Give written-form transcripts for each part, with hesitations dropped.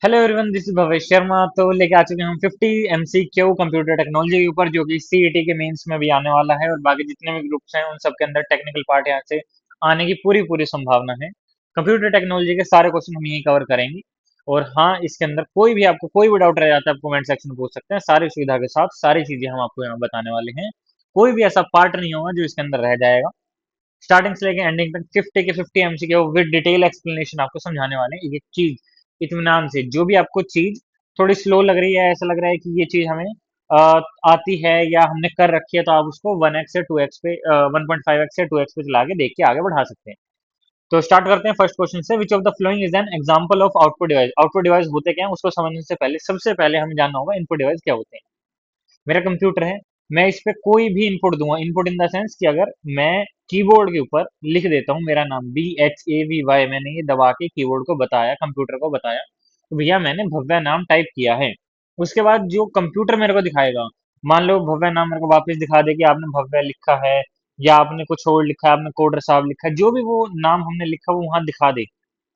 Hello everyone, this is Bhavesh Sharma. तो लेके आ चुके हैं हम 50 MCQ कंप्यूटर टेक्नोलॉजी के ऊपर, जो कि सीईटी के मेंस में भी आने वाला है और बाकी जितने भी ग्रुप्स हैं उन सब के अंदर टेक्निकल पार्ट यहाँ से आने की पूरी पूरी संभावना है। कंप्यूटर टेक्नोलॉजी के सारे क्वेश्चन हम यही कवर करेंगे। और हाँ, इसके अंदर कोई भी आपको कोई भी डाउट रह जाता है आप कमेंट सेक्शन में पूछ सकते हैं। सारी सुविधा के साथ सारी चीजें हम आपको यहाँ बताने वाले हैं। कोई भी ऐसा पार्ट नहीं होगा जो इसके अंदर रह जाएगा। स्टार्टिंग से लेके एंडिंग तक 50 के 50 एमसीक्यू विद डिटेल एक्सप्लेनेशन आपको समझाने वाले हैं, एक एक चीज इत्मीनान से। जो भी आपको चीज थोड़ी स्लो लग रही है, ऐसा लग रहा है कि ये चीज हमें आती है या हमने कर रखी है, तो आप उसको 1x से 2x पे 1.5x से 2x पे चला के देख के आगे बढ़ा सकते हैं। तो स्टार्ट करते हैं फर्स्ट क्वेश्चन से। विच of the following is an example of output device. Output device होते क्या हैं उसको समझने से पहले सबसे पहले हमें जानना होगा इनपुट डिवाइस क्या होते हैं। मेरा कंप्यूटर है, मैं इस पे कोई भी इनपुट दूंगा। इनपुट इन द सेंस कि अगर मैं कीबोर्ड के ऊपर लिख देता हूँ मेरा नाम BHAVY, मैंने ये दबा के कीबोर्ड को बताया, कंप्यूटर को बताया, तो भैया मैंने भव्या नाम टाइप किया है। उसके बाद जो कंप्यूटर मेरे को दिखाएगा, मान लो भव्या नाम मेरे को वापस दिखा दे कि आपने भव्या लिखा है या आपने कुछ और लिखा है, आपने कोडर साहब लिखा है, जो भी वो नाम हमने लिखा वो वहां दिखा दे,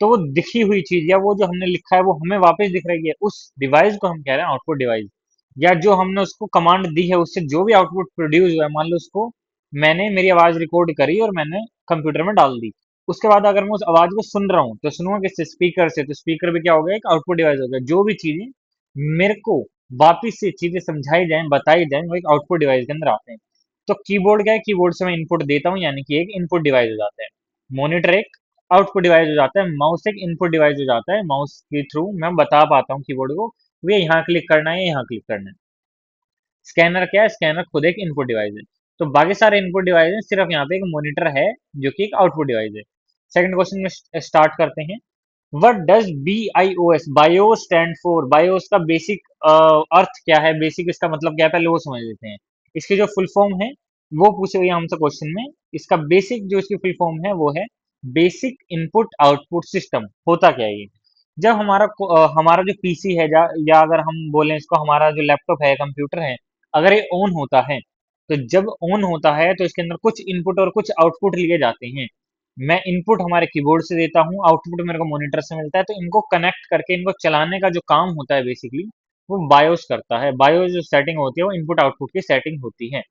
तो वो दिखी हुई चीज या वो जो हमने लिखा है वो हमें वापस दिख रही है, उस डिवाइस को हम कह रहे हैं आउटपुट डिवाइस। या जो हमने उसको कमांड दी है उससे जो भी आउटपुट प्रोड्यूस हुआ है, मान लो उसको मैंने मेरी आवाज रिकॉर्ड करी और मैंने कंप्यूटर में डाल दी, उसके बाद अगर मैं उस आवाज को सुन रहा हूँ तो सुनूंगा किससे? स्पीकर से। तो स्पीकर भी क्या हो गया? एक आउटपुट डिवाइस हो गया। जो भी चीजें मेरे को वापिस से चीजें समझाई जाए, बताई जाए, वो एक आउटपुट डिवाइस के अंदर आते हैं। तो कीबोर्ड क्या है? कीबोर्ड से मैं इनपुट देता हूँ, यानी कि एक इनपुट डिवाइस हो जाता है। मॉनिटर एक आउटपुट डिवाइस हो जाता है। माउस एक इनपुट डिवाइस हो जाता है। माउस के थ्रू मैं बता पाता हूँ कीबोर्ड को ये यहाँ क्लिक करना है, यहाँ क्लिक करना है। स्कैनर क्या है? स्कैनर खुद एक इनपुट डिवाइस है। तो बाकी सारे इनपुट डिवाइस हैं, सिर्फ यहाँ पे एक मॉनिटर है जो कि एक आउटपुट डिवाइस है। सेकंड क्वेश्चन में स्टार्ट करते हैं। What does BIOS BIOS stand for? BIOS का बेसिक अर्थ क्या है, बेसिक इसका मतलब क्या है, पहले वो समझ लेते हैं। इसकी जो फुल फॉर्म है वो पूछे हुई है हमसे क्वेश्चन में। इसका बेसिक जो इसकी फुल फॉर्म है वो है बेसिक इनपुट आउटपुट सिस्टम। होता क्या है ये? जब हमारा जो पीसी है या अगर हम बोलें इसको हमारा जो लैपटॉप है, कंप्यूटर है, अगर ये ऑन होता है, तो जब ऑन होता है तो इसके अंदर कुछ इनपुट और कुछ आउटपुट लिए जाते हैं। मैं इनपुट हमारे कीबोर्ड से देता हूँ, आउटपुट मेरे को मॉनिटर से मिलता है। तो इनको कनेक्ट करके इनको चलाने का जो काम होता है बेसिकली वो बायोस करता है। बायोस जो सेटिंग होती है वो इनपुट आउटपुट की सेटिंग होती है।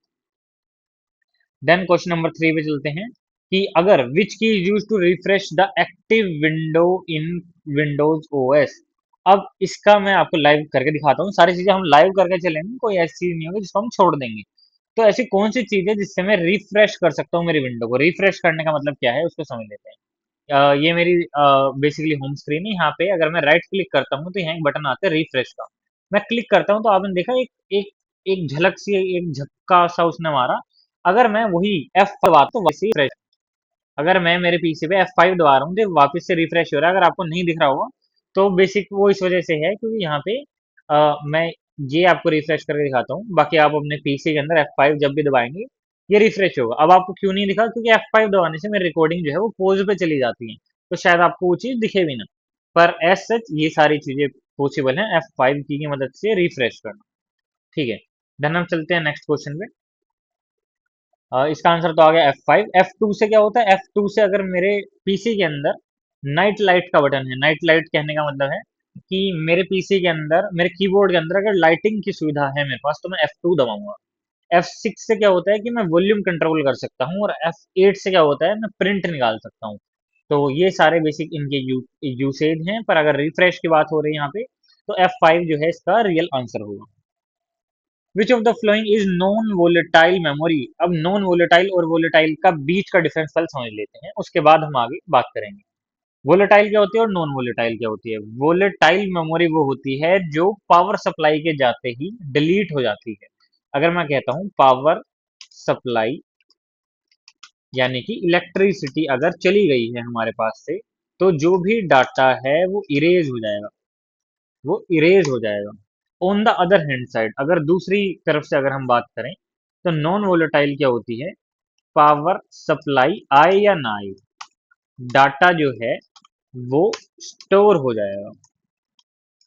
देन क्वेश्चन नंबर 3 पे चलते हैं कि अगर which key is use to refresh the active window in Windows OS. अब इसका मैं आपको लाइव करके दिखाता हूँ। सारी चीजें हम लाइव करके चलेंगे, कोई ऐसी चीज नहीं होगी जिसको हम छोड़ देंगे। तो ऐसी कौन सी चीज है जिससे मैं रिफ्रेश कर सकता हूँ मेरी विंडो को? रिफ्रेश करने का मतलब क्या है उसको समझ लेते हैं। ये मेरी बेसिकली होम स्क्रीन है। यहाँ पे अगर मैं राइट क्लिक करता हूँ तो यहाँ एक बटन आता है रिफ्रेश का। मैं क्लिक करता हूँ तो आपने देखा एक एक एक झलक सी, एक झपका सा उसने मारा। अगर मैं वही F5 दबाता तो वैसे ही रिफ्रेश। अगर मैं मेरे पीसी पे F5 दबा रहा हूँ तो वापस से रिफ्रेश हो रहा है। अगर आपको नहीं दिख रहा होगा तो बेसिक वो इस वजह से है क्योंकि यहाँ पे मैं ये आपको रिफ्रेश करके दिखाता हूँ। बाकी आप अपने पीसी के अंदर F5 जब भी दबाएंगे ये रिफ्रेश होगा। अब आपको क्यों नहीं दिखा? क्योंकि F5 दबाने से मेरी रिकॉर्डिंग जो है वो पोज पे चली जाती है, तो शायद आपको वो चीज दिखे भी ना। पर एज सच ये सारी चीजें पॉसिबल है F5 की मदद से रिफ्रेश करना। ठीक है, देन हम चलते हैं नेक्स्ट क्वेश्चन पे। इसका आंसर तो आ गया F5। F2 से क्या होता है? F2 से अगर मेरे पीसी के अंदर नाइट लाइट का बटन है, नाइट लाइट कहने का मतलब है कि मेरे पीसी के अंदर, मेरे कीबोर्ड के अंदर अगर लाइटिंग की सुविधा है मेरे पास तो मैं F2 दबाऊंगा। F6 से क्या होता है कि मैं वॉल्यूम कंट्रोल कर सकता हूँ। और F8 से क्या होता है? मैं प्रिंट निकाल सकता हूँ। तो ये सारे बेसिक इनके यूसेज हैं। पर अगर रिफ्रेश की बात हो रही है यहाँ पे तो F5 जो है इसका रियल आंसर होगा। विच of the following is non volatile memory? अब नॉन वोलेटाइल और वोलेटाइल का बीच का डिफरेंस पहले समझ लेते हैं, उसके बाद हम आगे बात करेंगे। वोलेटाइल क्या होती है और नॉन वोलेटाइल क्या होती है? वोलेटाइल मेमोरी वो होती है जो पावर सप्लाई के जाते ही डिलीट हो जाती है। अगर मैं कहता हूं पावर सप्लाई, यानी कि इलेक्ट्रिसिटी अगर चली गई है हमारे पास से, तो जो भी डाटा है वो इरेज हो जाएगा, वो इरेज हो जाएगा। On the other hand side, अगर दूसरी तरफ से अगर हम बात करें तो नॉन वोलेटाइल क्या होती है? पावर सप्लाई आए या ना आए, डाटा जो है वो स्टोर हो जाएगा।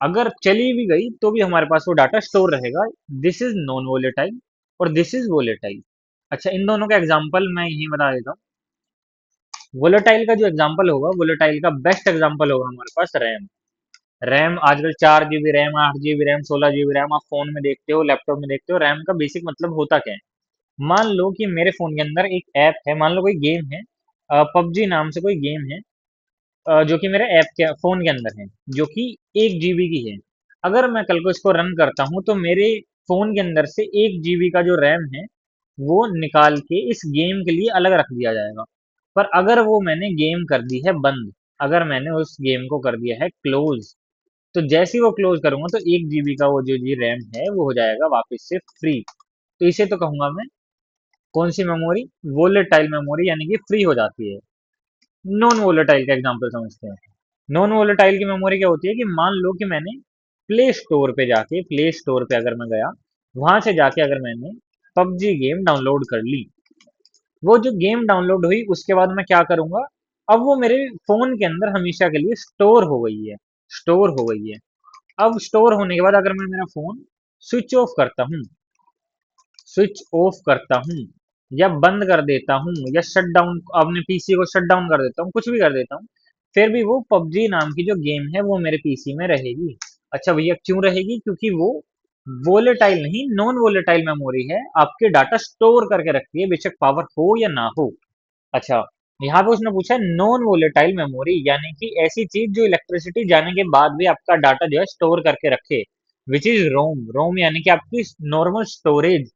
अगर चली भी गई तो भी हमारे पास वो डाटा स्टोर रहेगा। दिस इज नॉन वोलेटाइल और दिस इज वोलेटाइल। अच्छा, इन दोनों का एग्जांपल मैं यही बता देता हूँ। वोलेटाइल का जो एग्जांपल होगा, वोलेटाइल का बेस्ट एग्जांपल होगा हमारे पास रैम। रैम आजकल 4 GB RAM, 8 GB RAM, 16 GB RAM आप फोन में देखते हो, लैपटॉप में देखते हो। रैम का बेसिक मतलब होता क्या है? मान लो कि मेरे फोन के अंदर एक ऐप है, मान लो कोई गेम है, पबजी नाम से कोई गेम है, जो कि मेरे ऐप के फोन के अंदर है, जो कि 1 GB की है। अगर मैं कल को इसको रन करता हूँ तो मेरे फोन के अंदर से 1 GB का जो रैम है वो निकाल के इस गेम के लिए अलग रख दिया जाएगा। पर अगर वो मैंने गेम कर दी है बंद, अगर मैंने उस गेम को कर दिया है क्लोज, तो जैसे ही वो क्लोज करूंगा तो 1 GB का वो जो जी रैम है वो हो जाएगा वापस से फ्री। तो इसे तो कहूंगा मैं कौन सी मेमोरी? वोलेटाइल मेमोरी, यानी कि फ्री हो जाती है। नॉन वोलेटाइल का एग्जांपल समझते हैं। नॉन वोलेटाइल की मेमोरी क्या होती है कि मान लो कि मैंने प्ले स्टोर पे अगर मैं गया, वहां से जाके अगर मैंने पबजी गेम डाउनलोड कर ली, वो जो गेम डाउनलोड हुई उसके बाद मैं क्या करूंगा, अब वो मेरे फोन के अंदर हमेशा के लिए स्टोर हो गई है, स्टोर हो गई है। अब स्टोर होने के बाद अगर मैं मेरा फोन स्विच ऑफ करता हूँ, स्विच ऑफ करता हूँ या बंद कर देता हूँ या शट डाउन, अपने पीसी को शट डाउन कर देता हूँ, कुछ भी कर देता हूँ, फिर भी वो पबजी नाम की जो गेम है वो मेरे पीसी में रहेगी। अच्छा भैया क्यों रहेगी? क्योंकि वो वोलेटाइल नहीं, नॉन वोलेटाइल मेमोरी है, आपके डाटा स्टोर करके रखती है, बेशक पावर हो या ना हो। अच्छा, यहाँ पे उसने पूछा नॉन वोलेटाइल मेमोरी, यानी कि ऐसी चीज जो इलेक्ट्रिसिटी जाने के बाद भी आपका डाटा जो है स्टोर करके रखे, विच इज रोम। रोम यानी कि आपकी नॉर्मल स्टोरेज।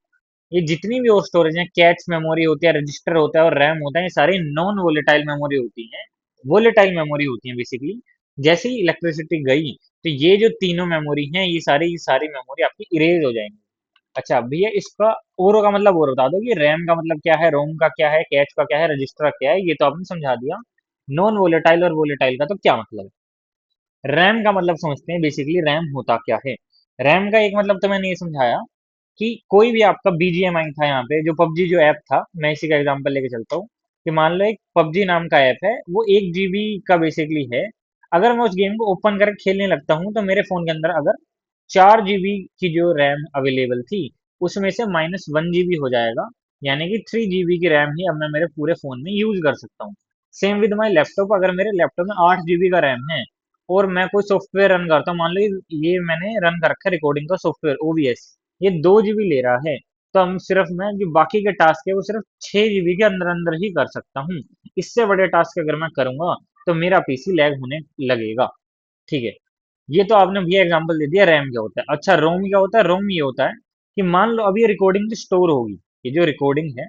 ये जितनी भी और स्टोरेज है, कैच मेमोरी होती है, रजिस्टर होता है और रैम होता है, ये सारी नॉन वोलेटाइल मेमोरी होती हैं। वोलेटाइल मेमोरी होती हैं बेसिकली। जैसे ही इलेक्ट्रिसिटी गई तो ये जो तीनों मेमोरी हैं, ये सारी मेमोरी आपकी इरेज हो जाएंगी। अच्छा भैया इसका ओरो का मतलब और बता दो कि रैम का मतलब क्या है, रोम का क्या है, कैच का क्या है, रजिस्टर का क्या है, ये तो आपने समझा दिया। नॉन वोलेटाइल और वोलेटाइल का तो क्या मतलब है? रैम का मतलब समझते हैं बेसिकली, रैम होता क्या है। रैम का एक मतलब तो मैंने ये समझाया कि कोई भी आपका बीजीएमआई था, यहाँ पे जो पबजी जो ऐप था, मैं इसी का एग्जांपल लेके चलता हूँ कि मान लो एक पबजी नाम का ऐप है, वो 1 GB का बेसिकली है। अगर मैं उस गेम को ओपन करके खेलने लगता हूँ तो मेरे फोन के अंदर अगर 4 GB की जो रैम अवेलेबल थी, उसमें से -1 GB हो जाएगा, यानी कि 3 GB की रैम ही अब मैं मेरे पूरे फोन में यूज कर सकता हूँ। सेम विद माई लैपटॉप, अगर मेरे लैपटॉप में 8 GB का रैम है और मैं कोई सॉफ्टवेयर रन करता हूँ, मान लो ये मैंने रन कर रखा है रिकॉर्डिंग का सॉफ्टवेयर ओबीएस, ये 2 GB ले रहा है, तो हम सिर्फ मैं जो बाकी के टास्क है वो सिर्फ 6 GB के अंदर अंदर ही कर सकता हूँ। इससे बड़े टास्क अगर मैं करूंगा तो मेरा पीसी लैग होने लगेगा। ठीक है, ये तो आपने भैया एग्जांपल दे दिया रैम क्या होता है। अच्छा रोम क्या होता है? रोम ये होता है कि मान लो अभी ये रिकॉर्डिंग स्टोर होगी, ये जो रिकॉर्डिंग है,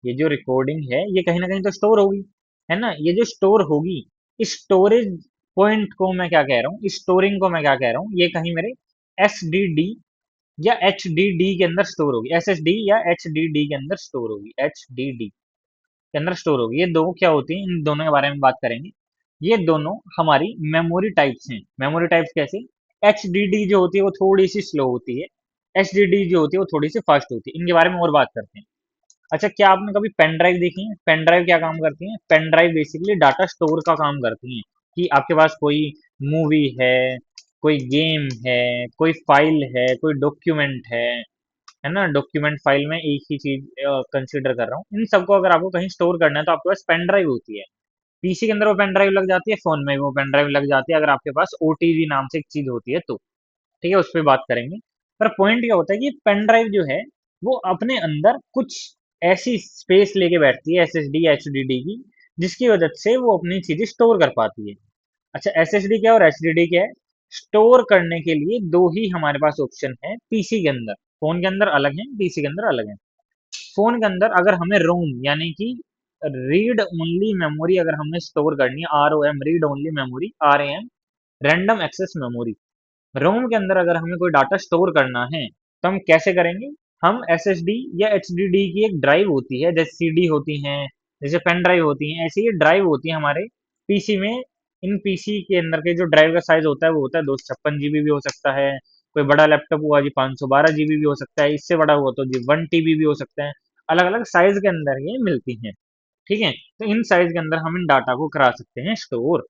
ये जो रिकॉर्डिंग है ये कहीं ना कहीं तो स्टोर होगी, है ना? ये जो स्टोर होगी, इस स्टोरेज पॉइंट को मैं क्या कह रहा हूँ, इस स्टोरिंग को मैं क्या कह रहा हूँ, ये कहीं मेरे एस डी डी या एच डी डी के अंदर स्टोर होगी, एस एस डी या एच डी डी के अंदर स्टोर होगी, एच डी डी के अंदर स्टोर होगी। ये दो क्या होती हैं, इन दोनों के बारे में बात करेंगे। ये दोनों हमारी मेमोरी टाइप्स हैं। मेमोरी टाइप्स कैसे? एच डी डी जो होती है वो थोड़ी सी स्लो होती है, एच डी डी जो होती है वो थोड़ी सी फास्ट होती है। इनके बारे में और बात करते हैं। अच्छा क्या आपने कभी पेन ड्राइव देखी है? पेन ड्राइव क्या काम करती है? Pen drive basically data store का काम करती है, कि आपके पास कोई मूवी है, कोई गेम है, कोई फाइल है, कोई डॉक्यूमेंट है ना? डॉक्यूमेंट फाइल में एक ही चीज कंसीडर कर रहा हूँ, इन सबको अगर आपको कहीं स्टोर करना है तो आपके पास पेन ड्राइव होती है। पीसी के अंदर वो पेन ड्राइव लग जाती है, फोन में भी वो पेन ड्राइव लग जाती है, अगर आपके पास ओटीजी नाम से एक चीज होती है तो। ठीक है, उस पर बात करेंगे। पर पॉइंट क्या होता है कि पेन ड्राइव जो है वो अपने अंदर कुछ ऐसी स्पेस लेके बैठती है, एसएसडी या एचडीडी की, जिसकी वजह से वो अपनी चीजें स्टोर कर पाती है। अच्छा एसएसडी क्या है और एचडीडी क्या है? स्टोर करने के लिए दो ही हमारे पास ऑप्शन है पीसी के अंदर। फोन के अंदर अलग है, पीसी के अंदर अलग है। फोन के अंदर अगर हमें रोम यानी कि रीड ओनली मेमोरी अगर हमें स्टोर करनी है, R O M read only memory, R A M random access memory, ROM के अंदर अगर हमें कोई डाटा स्टोर करना है तो हम कैसे करेंगे? हम एसएसडी या एचडीडी की एक ड्राइव होती है, जैसे सीडी होती हैं, जैसे पेन ड्राइव होती हैं, ऐसी ये ड्राइव होती है हमारे पीसी में। इन पीसी के अंदर के जो ड्राइव का साइज होता है वो होता है 256 GB भी हो सकता है, कोई बड़ा लैपटॉप हुआ जी 512 GB भी हो सकता है, इससे बड़ा हुआ तो जी 1 TB भी हो सकता है। अलग अलग साइज के अंदर ये मिलती हैं। ठीक है, तो इन साइज के अंदर हम इन डाटा को करा सकते हैं स्टोर।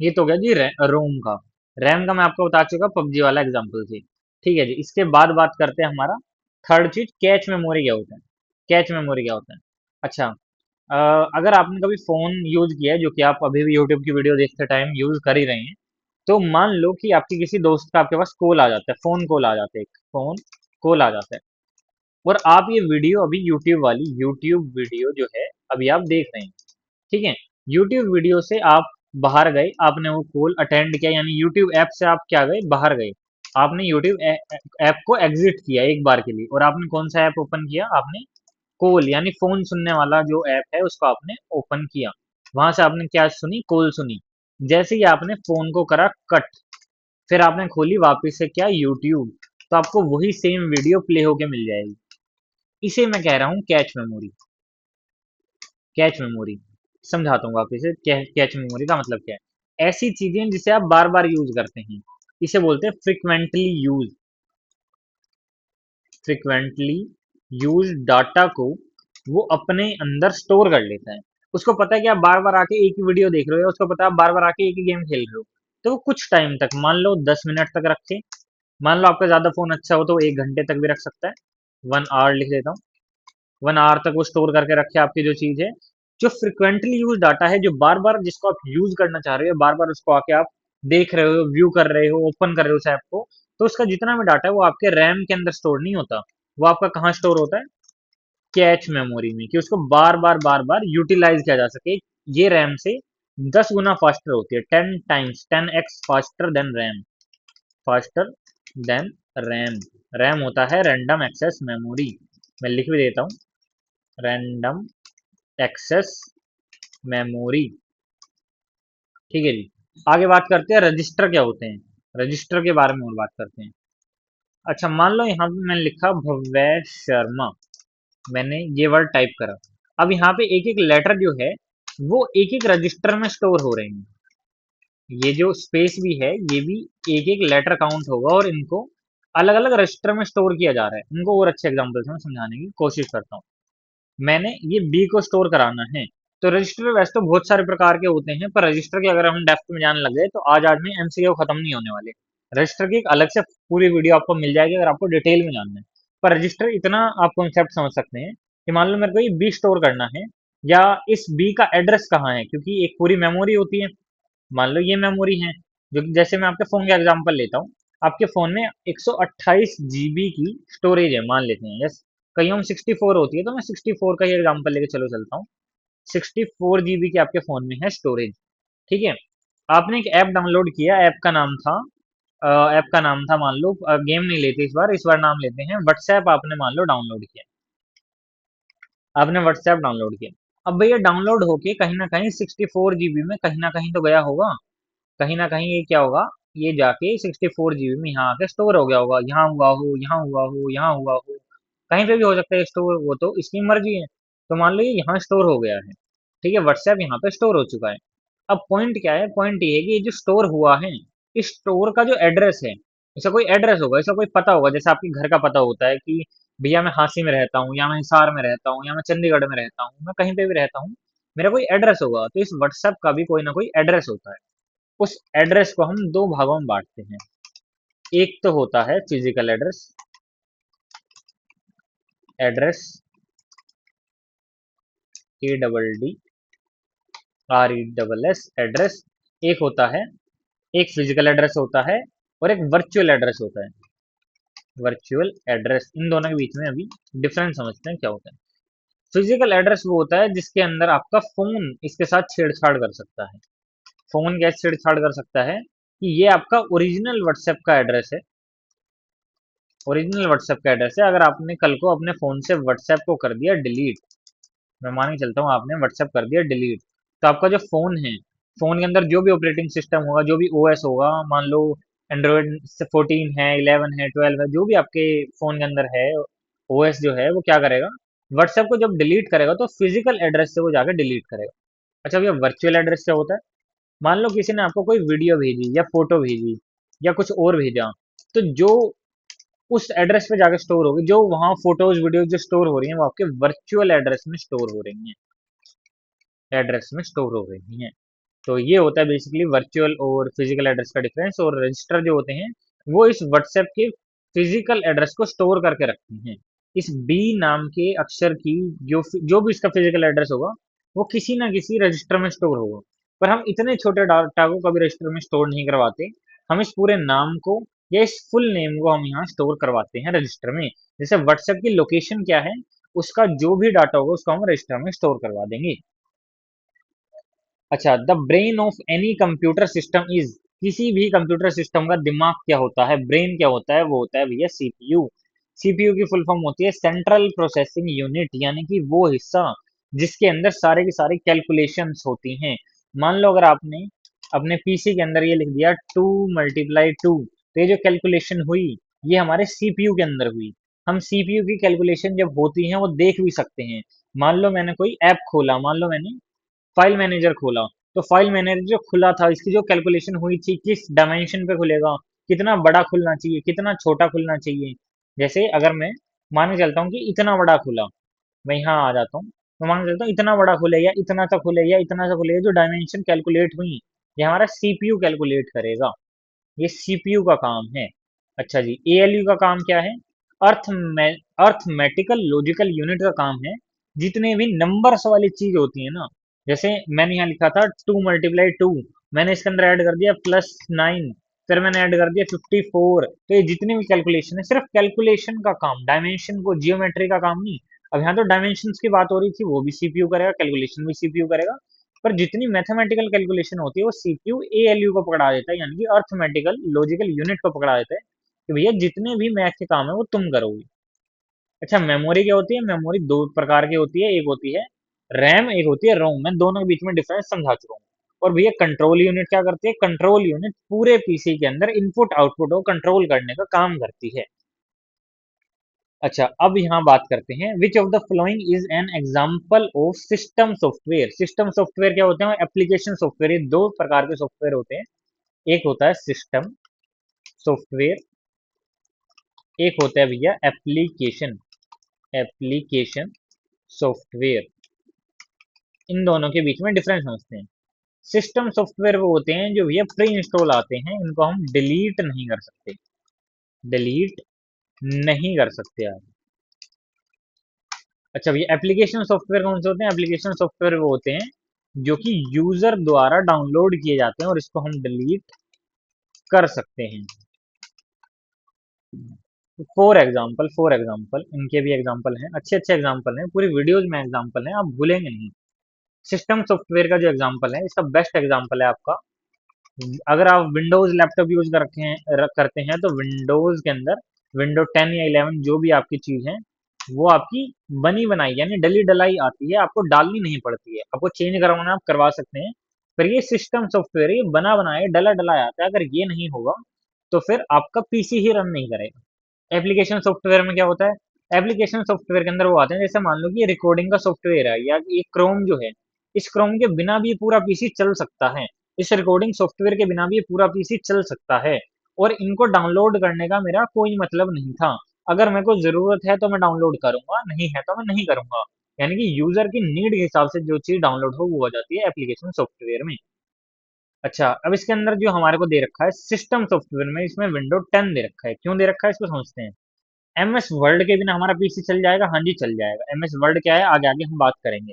ये तो हो गया जी रोम का। रैम का मैं आपको बता चुका पबजी वाला एग्जांपल से। ठीक है जी, इसके बाद बात करते हैं हमारा थर्ड चीज, कैच मेमोरी क्या होता है। कैच मेमोरी क्या होता है? अच्छा, अगर आपने कभी फोन यूज किया है, जो कि आप अभी भी यूट्यूब की वीडियो देखते टाइम यूज कर ही रहे हैं, तो मान लो कि आपके किसी दोस्त का आपके पास कॉल आ जाता है, फोन कॉल आ जाता है, एक फोन कॉल आ जाता है, और आप ये वीडियो अभी यूट्यूब वाली यूट्यूब वीडियो जो है अभी आप देख रहे हैं, ठीक है। यूट्यूब वीडियो से आप बाहर गए, आपने वो कॉल अटेंड किया, यानी यूट्यूब ऐप से आप क्या गए, बाहर गए। आपने यूट्यूब ऐप को एग्जिट किया एक बार के लिए, और आपने कौन सा ऐप ओपन किया, आपने कॉल यानी फोन सुनने वाला जो ऐप है उसको आपने ओपन किया। वहां से आपने क्या सुनी, कॉल सुनी। जैसे ही आपने फोन को करा कट, फिर आपने खोली वापस से क्या, यूट्यूब, तो आपको वही सेम वीडियो प्ले होके मिल जाएगी। इसे मैं कह रहा हूँ कैच मेमोरी। कैच मेमोरी समझाता हूँ वापस से, कैच मेमोरी का मतलब क्या है। ऐसी चीजें जिसे आप बार बार यूज करते हैं, इसे बोलते हैं frequently use. Frequently use data को वो अपने अंदर स्टोर कर लेता है। उसको पता है कि आप बार बार आके एक ही वीडियो देख रहे हो, उसको पता है आप बार बार आके एक ही गेम खेल रहे हो, तो वो कुछ टाइम तक, मान लो 10 मिनट तक रखे, मान लो आपका ज्यादा फोन अच्छा हो तो 1 घंटे तक भी रख सकता है, 1 आवर लिख देता हूँ, 1 आवर तक वो स्टोर करके रखे आपकी जो चीज है। जो फ्रिक्वेंटली यूज डाटा है, जो बार बार जिसको आप यूज करना चाह रहे हो, बार बार उसको आके आप देख रहे हो, व्यू कर रहे हो, ओपन कर रहे हो उस ऐप को, तो उसका जितना भी डाटा है वो आपके रैम के अंदर स्टोर नहीं होता। वो आपका कहाँ स्टोर होता है, कैच मेमोरी में, कि उसको बार बार यूटिलाइज किया जा सके। ये रैम से 10 गुना फास्टर होती है, 10 times 10x faster than RAM, faster than RAM. RAM होता है रैंडम एक्सेस मेमोरी, मैं लिख भी देता हूँ, रैंडम एक्सेस मेमोरी। ठीक है जी। आगे बात करते हैं रजिस्टर क्या होते हैं, रजिस्टर के बारे में और बात करते हैं। अच्छा मान लो यहाँ पे मैंने लिखा भव्य शर्मा, मैंने ये वर्ड टाइप करा। अब यहाँ पे एक एक लेटर जो है वो एक एक रजिस्टर में स्टोर हो रहे हैं। ये जो स्पेस भी है ये भी एक एक लेटर काउंट होगा, और इनको अलग अलग रजिस्टर में स्टोर किया जा रहा है। इनको और अच्छे एग्जांपल से मैं समझाने की कोशिश करता हूँ। मैंने ये बी को स्टोर कराना है, तो रजिस्टर वैसे तो बहुत सारे प्रकार के होते हैं, पर रजिस्टर के अगर हम डेप्थ में जाने लग गए तो आज आज में एमसीक्यू खत्म नहीं होने वाले। रजिस्टर की एक अलग से पूरी वीडियो आपको मिल जाएगी अगर आपको डिटेल में जानना है। पर रजिस्टर इतना आप कॉन्सेप्ट समझ सकते हैं कि मान लो मेरे को ये बी स्टोर करना है, या इस बी का एड्रेस कहाँ है, क्योंकि एक पूरी मेमोरी होती है। मान लो ये मेमोरी है, जो कि जैसे मैं आपके फ़ोन का एग्जांपल लेता हूँ। आपके फ़ोन में 128 जीबी की स्टोरेज है मान लेते हैं, यस। कहीं हम 64 होती है, तो मैं 64 का ही एग्जांपल लेके चलो चलता हूँ। 64 जीबी की आपके फ़ोन में है स्टोरेज, ठीक है। आपने एक ऐप डाउनलोड किया, ऐप का नाम था मान लो, गेम नहीं लेते इस बार नाम लेते हैं व्हाट्सएप। आपने मान लो डाउनलोड किया, आपने व्हाट्सएप डाउनलोड किया। अब भैया डाउनलोड होके कहीं ना कहीं 64 जीबी में कहीं ना कहीं तो गया होगा, कहीं ना कहीं ये क्या होगा, ये जाके 64 जीबी में यहाँ आके स्टोर हो गया होगा। यहाँ हुआ हो, यहाँ हुआ हो, यहाँ हुआ हो, कहीं पे भी हो सकता है स्टोर, वो तो इसकी मर्जी है। तो मान लो ये यहाँ स्टोर हो गया है, ठीक है, व्हाट्सएप यहाँ पे स्टोर हो चुका है। अब पॉइंट क्या है, पॉइंट ये है कि ये जो स्टोर हुआ है, इस स्टोर का जो एड्रेस है, इसका कोई एड्रेस होगा, इसका कोई पता होगा। जैसे आपके घर का पता होता है कि भैया मैं हांसी में रहता हूँ, या मैं हिसार में रहता हूँ, या मैं चंडीगढ़ में रहता हूँ, मैं कहीं पे भी रहता हूँ, मेरा कोई एड्रेस होगा। तो इस व्हाट्सएप का भी कोई ना कोई एड्रेस होता है। उस एड्रेस को हम दो भागों में बांटते हैं। एक तो होता है physical address, address ADDRESS address एक होता है, एक फिजिकल एड्रेस होता है, और एक वर्चुअल एड्रेस होता है। वर्चुअल एड्रेस, इन दोनों के बीच में अभी डिफरेंस समझते हैं क्या होता है। फिजिकल एड्रेस वो होता है जिसके अंदर आपका फोन इसके साथ छेड़छाड़ कर सकता है। फोन कैसे छेड़छाड़ कर सकता है, कि ये आपका ओरिजिनल व्हाट्सएप का एड्रेस है। ओरिजिनल व्हाट्सएप का एड्रेस है। अगर आपने कल को अपने फोन से व्हाट्सएप को कर दिया डिलीट, मैं मान के चलता हूँ आपने व्हाट्सएप कर दिया डिलीट, तो आपका जो फोन है, फोन के अंदर जो भी ऑपरेटिंग सिस्टम होगा, जो भी ओएस होगा, मान लो एंड्रॉयड 14 है, 11 है, 12 है, जो भी आपके फोन के अंदर है, ओएस जो है वो क्या करेगा, व्हाट्सएप को जब डिलीट करेगा तो फिजिकल एड्रेस से वो जाकर डिलीट करेगा। अच्छा भैया वर्चुअल एड्रेस क्या होता है, मान लो किसी ने आपको कोई वीडियो भेजी या फोटो भेजी या कुछ और भेजा, तो जो उस एड्रेस पे जाकर स्टोर होगी, जो वहाँ फोटोज वीडियोज जो स्टोर हो रही हैं वो आपके वर्चुअल एड्रेस में स्टोर हो रही हैं, एड्रेस में स्टोर हो रही हैं। तो ये होता है बेसिकली वर्चुअल और फिजिकल एड्रेस का डिफरेंस। और रजिस्टर जो होते हैं वो इस व्हाट्सएप के फिजिकल एड्रेस को स्टोर करके रखते हैं। इस बी नाम के अक्षर की जो जो भी इसका फिजिकल एड्रेस होगा वो किसी ना किसी रजिस्टर में स्टोर होगा। पर हम इतने छोटे डाटा को कभी रजिस्टर में स्टोर नहीं करवाते। हम इस पूरे नाम को या इस फुल नेम को हम यहाँ स्टोर करवाते हैं रजिस्टर में। जैसे व्हाट्सएप की लोकेशन क्या है, उसका जो भी डाटा होगा उसको हम रजिस्टर में स्टोर करवा देंगे। अच्छा, the brain of any computer system is, किसी भी कंप्यूटर सिस्टम का दिमाग क्या होता है, ब्रेन क्या होता है, वो होता है भैया सीपीयू। सीपीयू की फुल फॉर्म होती है सेंट्रल प्रोसेसिंग यूनिट, यानी कि वो हिस्सा जिसके अंदर सारे की सारी कैलकुलेशंस होती हैं। मान लो अगर आपने अपने पीसी के अंदर ये लिख दिया 2 × 2, तो ये जो कैलकुलेशन हुई ये हमारे सीपीयू के अंदर हुई। हम सीपीयू की कैलकुलेशन जब होती है वो देख भी सकते हैं। मान लो मैंने कोई ऐप खोला, मान लो मैंने फाइल मैनेजर खोला, तो फाइल मैनेजर जो खुला था इसकी जो कैलकुलेशन हुई थी किस डायमेंशन पे खुलेगा, कितना बड़ा खुलना चाहिए, कितना छोटा खुलना चाहिए। जैसे अगर मैं मान के चलता हूँ कि इतना बड़ा खुला, मैं यहाँ आ जाता हूँ, मैं मान के चलता हूँ इतना बड़ा खुले या इतना सा खुले या इतना सा खुले, जो डायमेंशन कैलकुलेट हुई ये हमारा सीपीयू कैलकुलेट करेगा। ये सीपीयू का काम है। अच्छा जी, एएलयू का काम क्या है? अर्थ में अर्थमेटिकल लॉजिकल यूनिट का काम है। जितने भी नंबर्स वाली चीज होती है ना, जैसे मैंने यहाँ लिखा था 2 × 2, मैंने इसके अंदर ऐड कर दिया +9, फिर मैंने ऐड कर दिया 54। तो ये जितनी भी कैलकुलेशन है सिर्फ कैलकुलेशन का काम, डायमेंशन को जियोमेट्री का काम नहीं। अब यहाँ तो डायमेंशन की बात हो रही थी, वो भी सीपीयू करेगा, कैलकुलेशन भी सीपीयू करेगा। पर जितनी मैथमेटिकल कैलकुलेशन होती है वो सीपीयू एएलयू को पकड़ा देता है, यानी कि अर्थमेटिकल लॉजिकल यूनिट को पकड़ा देता है कि भैया जितने भी मैथ के काम है वो तुम करोगे। अच्छा, मेमोरी क्या होती है? मेमोरी दो प्रकार की होती है, एक होती है रैम, एक होती है रोम। मैं दोनों के बीच में डिफरेंस समझा चुका हूँ। और भैया कंट्रोल यूनिट क्या करती है? कंट्रोल यूनिट पूरे पीसी के अंदर इनपुट आउटपुट को कंट्रोल करने का काम करती है। अच्छा, अब यहाँ बात करते हैं विच of the following is an example of system software. System software क्या होते हैं? Application software. ये दो प्रकार के सॉफ्टवेयर होते हैं, एक होता है सिस्टम सॉफ्टवेयर, एक होता है भैया एप्लीकेशन एप्लीकेशन सॉफ्टवेयर। इन दोनों के बीच में डिफरेंस समझते हैं। सिस्टम सॉफ्टवेयर वो होते हैं जो भैया प्री इंस्टॉल आते हैं, इनको हम डिलीट नहीं कर सकते, डिलीट नहीं कर सकते आप। अच्छा भैया, एप्लीकेशन सॉफ्टवेयर कौन से होते हैं? एप्लीकेशन सॉफ्टवेयर वो होते हैं जो कि यूजर द्वारा डाउनलोड किए जाते हैं और इसको हम डिलीट कर सकते हैं। फॉर एग्जाम्पल इनके भी एग्जाम्पल हैं, अच्छे अच्छे एग्जाम्पल हैं, पूरी वीडियोज में एग्जाम्पल हैं, आप भूलेंगे नहीं। सिस्टम सॉफ्टवेयर का जो एग्जाम्पल है, इसका बेस्ट एग्जाम्पल है आपका, अगर आप विंडोज लैपटॉप यूज कर रखे हैं करते हैं, तो विंडोज के अंदर विंडो 10 या 11 जो भी आपकी चीज है वो आपकी बनी बनाई यानी डली डलाई आती है, आपको डालनी नहीं पड़ती है। आपको चेंज करवाना आप करवा सकते हैं। पर ये सिस्टम सॉफ्टवेयर ये बना बनाया डला डलाया आता है, अगर ये नहीं होगा तो फिर आपका पीसी ही रन नहीं करेगा। एप्लीकेशन सॉफ्टवेयर में क्या होता है? एप्लीकेशन सॉफ्टवेयर के अंदर वो आते हैं, जैसे मान लो कि ये रिकॉर्डिंग का सॉफ्टवेयर है या ये क्रोम जो है, इस क्रोम के बिना भी ये पूरा पीसी चल सकता है। इस रिकॉर्डिंग सॉफ्टवेयर के बिना भी ये पूरा पीसी चल सकता है। और इनको डाउनलोड करने का मेरा कोई मतलब नहीं था। अगर मेरे को जरूरत है तो मैं डाउनलोड करूंगा, नहीं है तो मैं नहीं करूंगा। यानी कि यूजर की नीड के हिसाब से जो चीज डाउनलोड हो वो हो जाती है एप्लीकेशन सॉफ्टवेयर में। अच्छा, अब इसके अंदर जो हमारे को दे रखा है सिस्टम सॉफ्टवेयर में, इसमें विंडो 10 दे रखा है। क्यों दे रखा है इसको समझते हैं। एमएस वर्ड के बिना हमारा पीसी चल जाएगा? हाँ जी चल जाएगा। एमएस वर्ड क्या है आगे आगे हम बात करेंगे।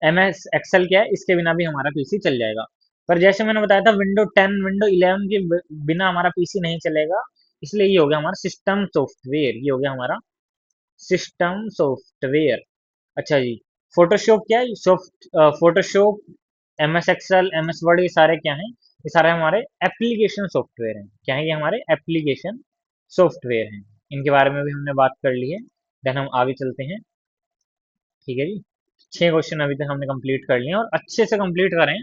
एमएस एक्सेल क्या है, इसके बिना भी हमारा पीसी चल जाएगा। पर जैसे मैंने बताया था विंडो 10 विंडो 11 के बिना हमारा पीसी नहीं चलेगा। इसलिए ये हो गया हमारा सिस्टम सॉफ्टवेयर, ये हो गया हमारा सिस्टम सॉफ्टवेयर। अच्छा जी, फोटोशॉप क्या है? Photoshop, MS Excel, MS Word, ये सारे क्या हैं? ये सारे हमारे एप्लीकेशन सॉफ्टवेयर हैं। क्या है? ये हमारे एप्लीकेशन सॉफ्टवेयर हैं। इनके बारे में भी हमने बात कर ली है। देन हम आगे चलते हैं। ठीक है जी, 6 क्वेश्चन अभी तक हमने कंप्लीट कर लिए और अच्छे से कंप्लीट करें।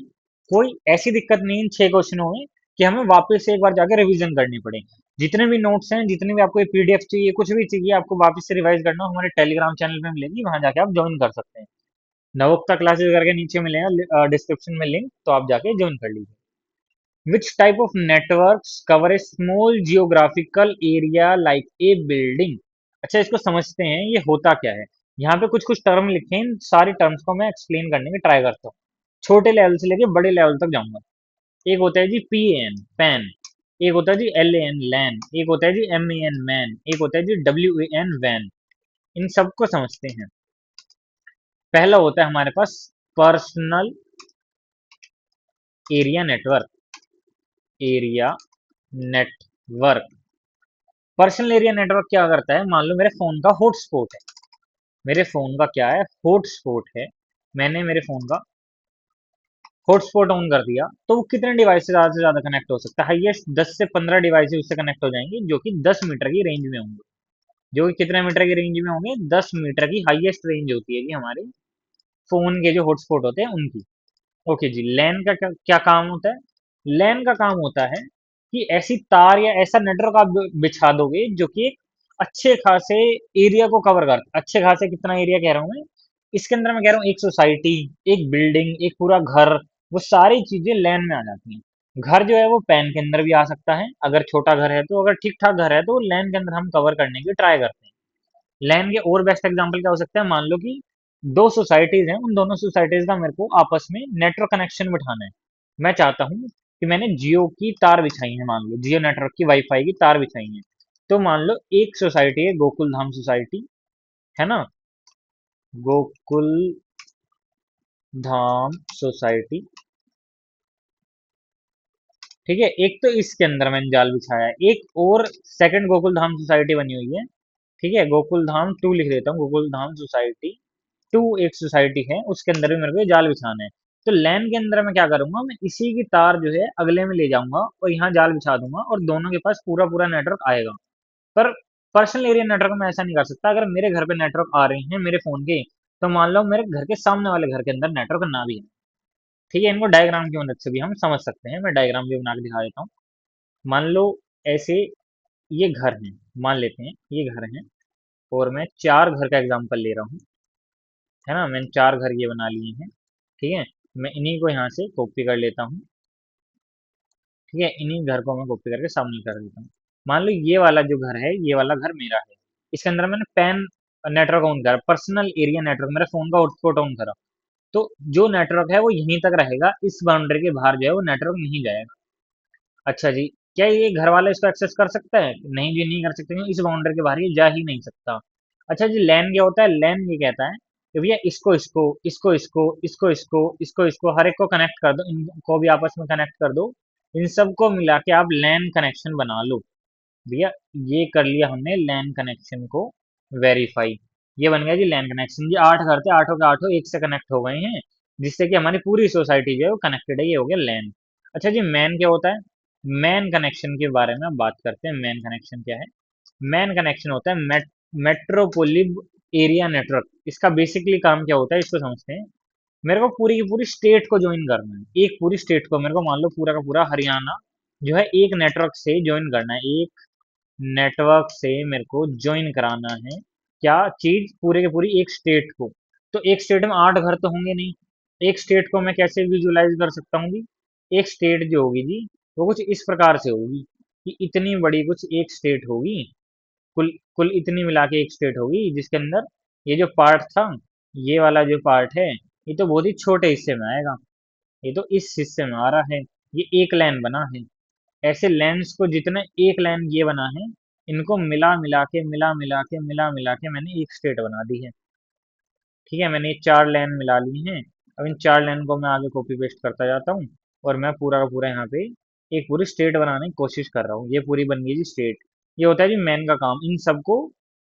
कोई ऐसी दिक्कत नहीं इन 6 क्वेश्चनों में कि हमें वापस से एक बार जाकर रिवीजन करनी पड़े। जितने भी नोट्स हैं, जितने भी आपको पीडीएफ चाहिए, कुछ भी चाहिए आपको वापस से रिवाइज करना हो, हमारे टेलीग्राम चैनल पे मिलेगी, वहां जाके आप ज्वाइन कर सकते हैं। नवोक्ता क्लासेस करके नीचे मिलेगा डिस्क्रिप्शन में लिंक, तो आप जाके ज्वाइन कर लीजिए। विच type of networks cover A small geographical area like a building. अच्छा, इसको समझते हैं ये होता क्या है। यहाँ पे कुछ कुछ टर्म लिखे हैं, इन सारी टर्म्स को मैं एक्सप्लेन करने की ट्राई करता हूँ। छोटे लेवल से लेके बड़े लेवल तक जाऊंगा। एक होता है जी पी एन पैन, एक होता है जी एल ए एन लैन, एक होता है जी एम ए एन मैन, एक होता है जी डब्ल्यू ए एन वैन। इन सबको समझते हैं। पहला होता है हमारे पास personal area network, area network. Personal area network क्या करता है, मान लो मेरे फोन का हॉटस्पॉट है, मेरे फोन का क्या है, हॉटस्पॉट है, मैंने मेरे फोन का हॉटस्पॉट ऑन कर दिया, तो वो कितने डिवाइस से ज्यादा कनेक्ट हो सकता है, हाईएस्ट 10 से 15 डिवाइस उससे कनेक्ट हो जाएंगे, जो कि 10 मीटर की रेंज में होंगे। जो कि कितने मीटर की रेंज में होंगे, 10 मीटर की हाईएस्ट रेंज होती है जी हमारे फोन के जो हॉटस्पॉट होते हैं उनकी। ओके जी, लैन का क्या काम होता है, लैन का काम होता है कि ऐसी तार या ऐसा नेटवर्क आप बिछा दोगे जो कि एक अच्छे खासे एरिया को कवर कर, अच्छे खासे कितना एरिया कह रहा हूँ मैं, इसके अंदर मैं कह रहा हूँ एक सोसाइटी, एक बिल्डिंग, एक पूरा घर, वो सारी चीजें लैन में आ जाती हैं। घर जो है वो पैन के अंदर भी आ सकता है, अगर छोटा घर है तो, अगर ठीक ठाक घर है तो लैन के अंदर हम कवर करने की ट्राई करते हैं। लैन के और बेस्ट एग्जांपल क्या हो सकता है, मान लो कि दो सोसाइटीज हैं, उन दोनों सोसाइटीज का मेरे को आपस में नेटवर्क कनेक्शन बिठाना है। मैं चाहता हूँ कि मैंने जियो की तार बिछाई है, मान लो जियो नेटवर्क की वाईफाई की तार बिछाई है, तो मान लो एक सोसाइटी है गोकुल धाम सोसाइटी, है ना, गोकुल धाम सोसाइटी, ठीक है, एक तो इसके अंदर मैंने जाल बिछाया है, एक और सेकंड गोकुल धाम सोसाइटी बनी हुई है, ठीक है, गोकुल धाम 2 लिख देता हूँ, गोकुल धाम सोसाइटी 2 एक सोसाइटी है, उसके अंदर भी मेरे को ये जाल बिछाना है। तो लैन के अंदर मैं क्या करूंगा, मैं इसी की तार जो है अगले में ले जाऊंगा और यहाँ जाल बिछा दूंगा और दोनों के पास पूरा पूरा नेटवर्क आएगा। पर पर्सनल एरिया नेटवर्क में ऐसा नहीं कर सकता, अगर मेरे घर पे नेटवर्क आ रहे हैं मेरे फोन के, तो मान लो मेरे घर के सामने वाले घर के अंदर नेटवर्क ना भी है, ठीक है, इनको डायग्राम की मदद से भी हम समझ सकते हैं, मैं डायग्राम भी बना के दिखा देता हूँ। मान लो ऐसे ये घर है, मान लेते हैं ये घर है, और मैं 4 घर का एग्जांपल ले रहा हूँ, है ना, मैंने 4 घर ये बना लिए हैं, ठीक है, मैं इन्हीं को यहाँ से कॉपी कर लेता हूँ, ठीक है, इन्हीं घर को मैं कॉपी करके सामने कर देता हूँ। मान लो ये वाला जो घर है, ये वाला घर मेरा है, इसके अंदर मैंने पैन नेटवर्क ऑन करा, पर्सनल एरिया नेटवर्क, मेरे फोन का हॉटस्पॉट ऑन करा, तो जो नेटवर्क है वो यहीं तक रहेगा, इस बाउंड्री के बाहर जो है वो नेटवर्क नहीं जाएगा। अच्छा जी, क्या ये घर वाला इसको एक्सेस कर सकता है, नहीं जी नहीं कर सकते, क्योंकि इस बाउंड्री के बाहर ये जा ही नहीं सकता। अच्छा जी, लैन क्या होता है, लैन ये कहता है कि भैया इसको इसको इसको इसको इसको इसको इसको इसको हर एक को कनेक्ट कर दो, इनको भी आपस में कनेक्ट कर दो, इन सबको मिला के आप लैन कनेक्शन बना लो। भैया ये कर लिया हमने लैन कनेक्शन को वेरीफाई, ये बन गया जी लैन कनेक्शन जी, 8 घर थे, आठों के आठों एक से कनेक्ट हो गए हैं, जिससे कि हमारी पूरी सोसाइटी जो है वो कनेक्टेड है, ये हो गया लैन। अच्छा जी, मैन क्या होता है, मैन कनेक्शन के बारे में अब बात करते हैं, मैन कनेक्शन क्या है। मैन कनेक्शन होता है मेट्रोपोलिस एरिया नेटवर्क, इसका बेसिकली काम क्या होता है इसको समझते हैं। मेरे को पूरी की पूरी स्टेट को ज्वाइन करना है, एक पूरी स्टेट को, मेरे को मान लो पूरा का पूरा हरियाणा जो है एक नेटवर्क से ज्वाइन करना है, एक नेटवर्क से मेरे को ज्वाइन कराना है, क्या चीज, पूरे के पूरी एक स्टेट को। तो एक स्टेट में 8 घर तो होंगे नहीं, एक स्टेट को मैं कैसे विजुलाइज कर सकता हूँ जी, एक स्टेट जो होगी जी वो कुछ इस प्रकार से होगी कि इतनी बड़ी कुछ एक स्टेट होगी, कुल कुल इतनी मिला के एक स्टेट होगी, जिसके अंदर ये जो पार्ट था, ये वाला जो पार्ट है, ये तो बहुत ही छोटे हिस्से में आएगा, ये तो इस हिस्से में आ रहा है, ये एक लाइन बना है। ऐसे लेंस को जितने एक लाइन ये बना है, इनको मिला मिला के मिला मिला के मिला मिला के मैंने एक स्टेट बना दी है, ठीक है, मैंने ये 4 लाइन मिला ली हैं। अब इन 4 लाइन को मैं आगे कॉपी पेस्ट करता जाता हूँ, और मैं पूरा का पूरा यहाँ पे एक पूरी स्टेट बनाने की कोशिश कर रहा हूँ, ये पूरी बन गई जी स्टेट। ये होता है जी मैन का काम, इन सबको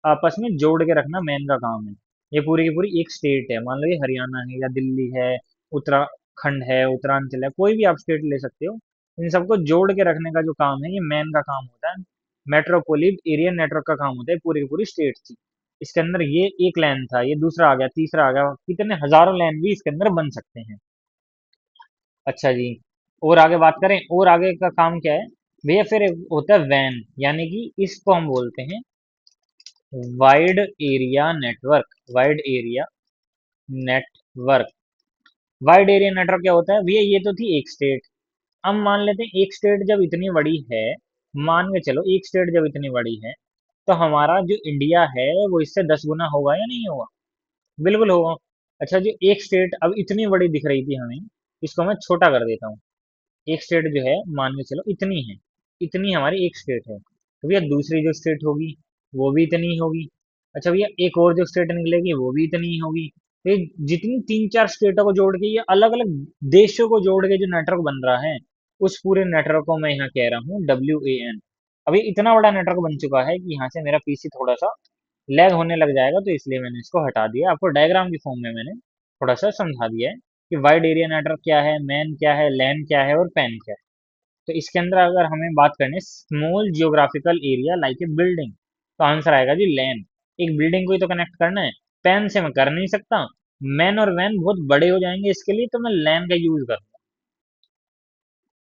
आपस में जोड़ के रखना मैन का काम है। ये पूरी की पूरी एक स्टेट है, मान लो ये हरियाणा है या दिल्ली है, उत्तराखंड है, उत्तरांचल है, कोई भी आप स्टेट ले सकते हो, इन सबको जोड़ के रखने का जो काम है ये मैन का काम होता है। मेट्रोपोलिस एरिया नेटवर्क का काम होता है पूरी की पूरी स्टेट की। इसके अंदर ये एक लाइन था, ये दूसरा आ गया, तीसरा आ गया, कितने हजारों लाइन भी इसके अंदर बन सकते हैं। अच्छा जी, और आगे बात करें, और आगे का काम क्या है भैया, फिर एक होता है वैन, यानी कि इसको हम बोलते हैं wide area network, wide area network. Wide area network क्या होता है भैया, ये तो थी एक स्टेट, हम मान लेते हैं एक स्टेट जब इतनी बड़ी है, मान के चलो एक स्टेट जब इतनी बड़ी है, तो हमारा जो इंडिया है वो इससे 10 गुना होगा या नहीं होगा, बिल्कुल होगा। अच्छा, जो एक स्टेट अब इतनी बड़ी दिख रही थी हमें, इसको मैं छोटा कर देता हूँ, एक स्टेट जो है मान के चलो इतनी है, इतनी हमारी एक स्टेट है, तो भैया दूसरी जो स्टेट होगी वो भी इतनी ही होगी। अच्छा भैया एक और जो स्टेट निकलेगी वो भी इतनी ही होगी, तो ये जितनी तीन चार स्टेटों को जोड़ के ये अलग अलग देशों को जोड़ के जो नेटवर्क बन रहा है, उस पूरे नेटवर्क को मैं यहाँ कह रहा हूँ WAN। अभी इतना बड़ा नेटवर्क बन चुका है कि यहाँ से मेरा पीसी थोड़ा सा लैग होने लग जाएगा, तो इसलिए मैंने इसको हटा दिया। आपको डायग्राम की फॉर्म में मैंने थोड़ा सा समझा दिया है कि वाइड एरिया नेटवर्क क्या है, मैन क्या है, लैन क्या है और पैन क्या है। तो इसके अंदर अगर हमें बात करनी है small geographical area like a building, तो आंसर आएगा जी लैन। एक बिल्डिंग को ही तो कनेक्ट करना है, पैन से मैं कर नहीं सकता। मैन और वैन बहुत बड़े हो जाएंगे इसके लिए, तो मैं लैन का यूज करूंगा।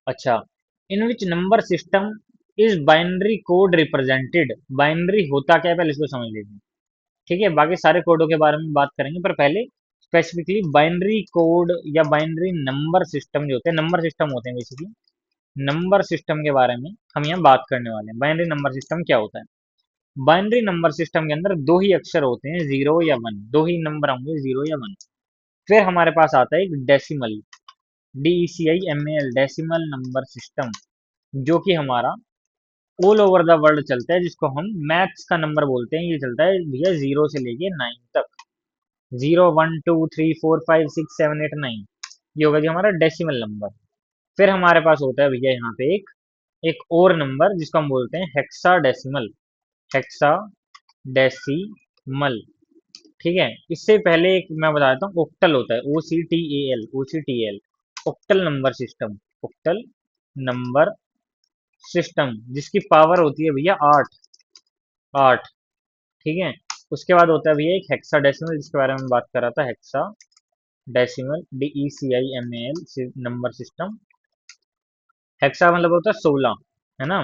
अच्छा, in which number system is binary code represented. Binary होता क्या है पहले इसको समझ लीजिए। ठीक है, बाकी सारे कोडों के बारे में बात करेंगे, पर पहले स्पेसिफिकली बाइनरी कोड या बाइनरी नंबर सिस्टम जो होते हैं, नंबर सिस्टम होते हैं बेसिकली, नंबर सिस्टम के बारे में हम यहाँ बात करने वाले हैं। बाइनरी नंबर सिस्टम क्या होता है? बाइनरी नंबर सिस्टम के अंदर दो ही अक्षर होते हैं, जीरो या वन, दो ही नंबर होंगे, जीरो या वन। फिर हमारे पास आता है एक decimal, DECIMAL, decimal number system, जो कि हमारा ऑल ओवर द वर्ल्ड चलता है, जिसको हम मैथ्स का नंबर बोलते हैं। ये चलता है भैया जीरो से लेके नाइन तक, zero one two three four five six seven eight nine, ये होगा जी हमारा डेसिमल नंबर। फिर हमारे पास होता है भैया यहाँ पे एक और नंबर जिसको हम बोलते हैं हेक्सा डेसिमल, हेक्सा डेसिमल। ठीक है, इससे पहले एक मैं बता देता हूँ, ऑक्टल होता है, OCTAL, OCTL, octal number system, octal number system, जिसकी पावर होती है भैया आठ, आठ। ठीक है, उसके बाद होता है भैया एक हेक्सा डेसिमल, जिसके बारे में बात कर रहा था, hexa decimal, DECIMAL number system. Hexa मतलब होता है 16, है ना।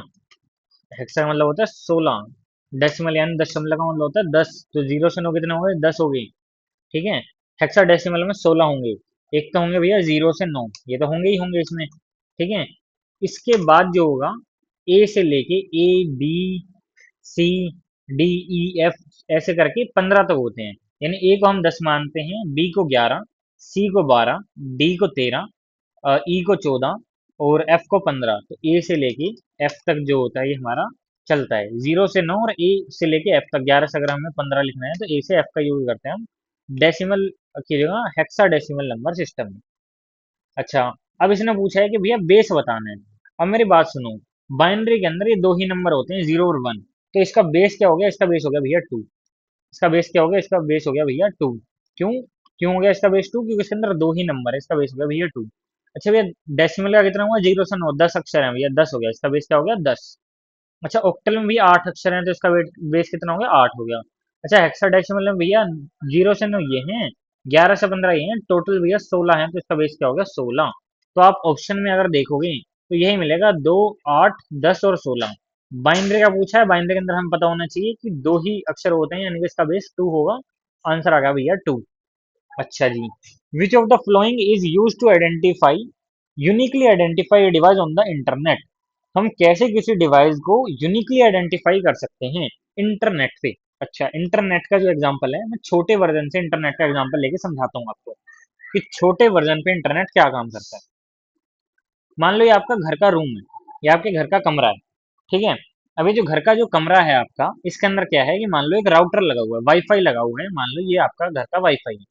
हेक्सा का मतलब होता है 16, डेसिमल यानी दशमलव का मतलब होता है 10, तो जीरो से नौ कितने होंगे, 10 हो गए। ठीक है, हेक्सा डेसिमल में 16 होंगे। एक तो होंगे भैया जीरो से 9, ये तो होंगे ही होंगे इसमें। ठीक है, इसके बाद जो होगा, ए से लेके ABCDEF ऐसे करके 15 तक होते हैं। यानी ए को हम 10 मानते हैं, बी को 11, सी को 12, डी को 13, ई को 14 और एफ को 15। तो ए से लेके एफ तक जो होता है ये हमारा चलता है, जीरो से नौ, और ए से लेके एफ तक 11 से अगर हमें 15 लिखना है तो ए से एफ का यूज करते हैं हम डेसिमल की जगह, हेक्सा डेसिमल नंबर सिस्टम में। अच्छा, अब इसने पूछा है कि भैया बेस बताना है। अब मेरी बात सुनो, बाइनरी के अंदर ये दो ही नंबर होते हैं, जीरो और वन। तो इसका बेस क्या हो गया? इसका बेस हो गया भैया टू। इसका बेस क्या हो गया? इसका बेस हो गया भैया टू। क्यों? क्यों हो गया इसका बेस टू? क्योंकि इसके अंदर दो ही नंबर है, इसका बेस हो गया भैया टू। अच्छा भैया, डेसिमल का कितना हुआ? जीरो से नौ, 10 अक्षर है भैया, 10 हो गया, इसका बेस क्या हो गया? 10। अच्छा, ऑक्टल में भी 8 अक्षर हैं, तो इसका बेस कितना हो गया? 8 हो गया। अच्छा, हेक्साडेसिमल में भैया जीरो से नौ ये हैं, 11 से 15 ये हैं, टोटल भैया 16 हैं, तो इसका बेस क्या हो गया? 16। तो आप ऑप्शन में अगर देखोगे तो यही मिलेगा, 2, 8, 10 और 16। बाइनरी का पूछा है, बाइनरी के अंदर हमें पता होना चाहिए कि दो ही अक्षर होते हैं, यानी कि इसका बेस 2 होगा। आंसर आ गया भैया 2। अच्छा जी, which of the flowing is use to identify, uniquely identify device on the internet. हम कैसे किसी डिवाइस को यूनिकली आइडेंटिफाई कर सकते हैं इंटरनेट पे? अच्छा, इंटरनेट का जो एग्जांपल है, मैं छोटे वर्जन से इंटरनेट का एग्जांपल लेके समझाता हूँ आपको कि छोटे वर्जन पे इंटरनेट क्या काम करता है। मान लो ये आपका घर का रूम है, या आपके घर का कमरा है। ठीक है, अभी जो घर का जो कमरा है आपका, इसके अंदर क्या है कि मान लो एक राउटर लगा हुआ है, वाईफाई लगा हुआ है, मान लो ये आपका घर का वाईफाई है।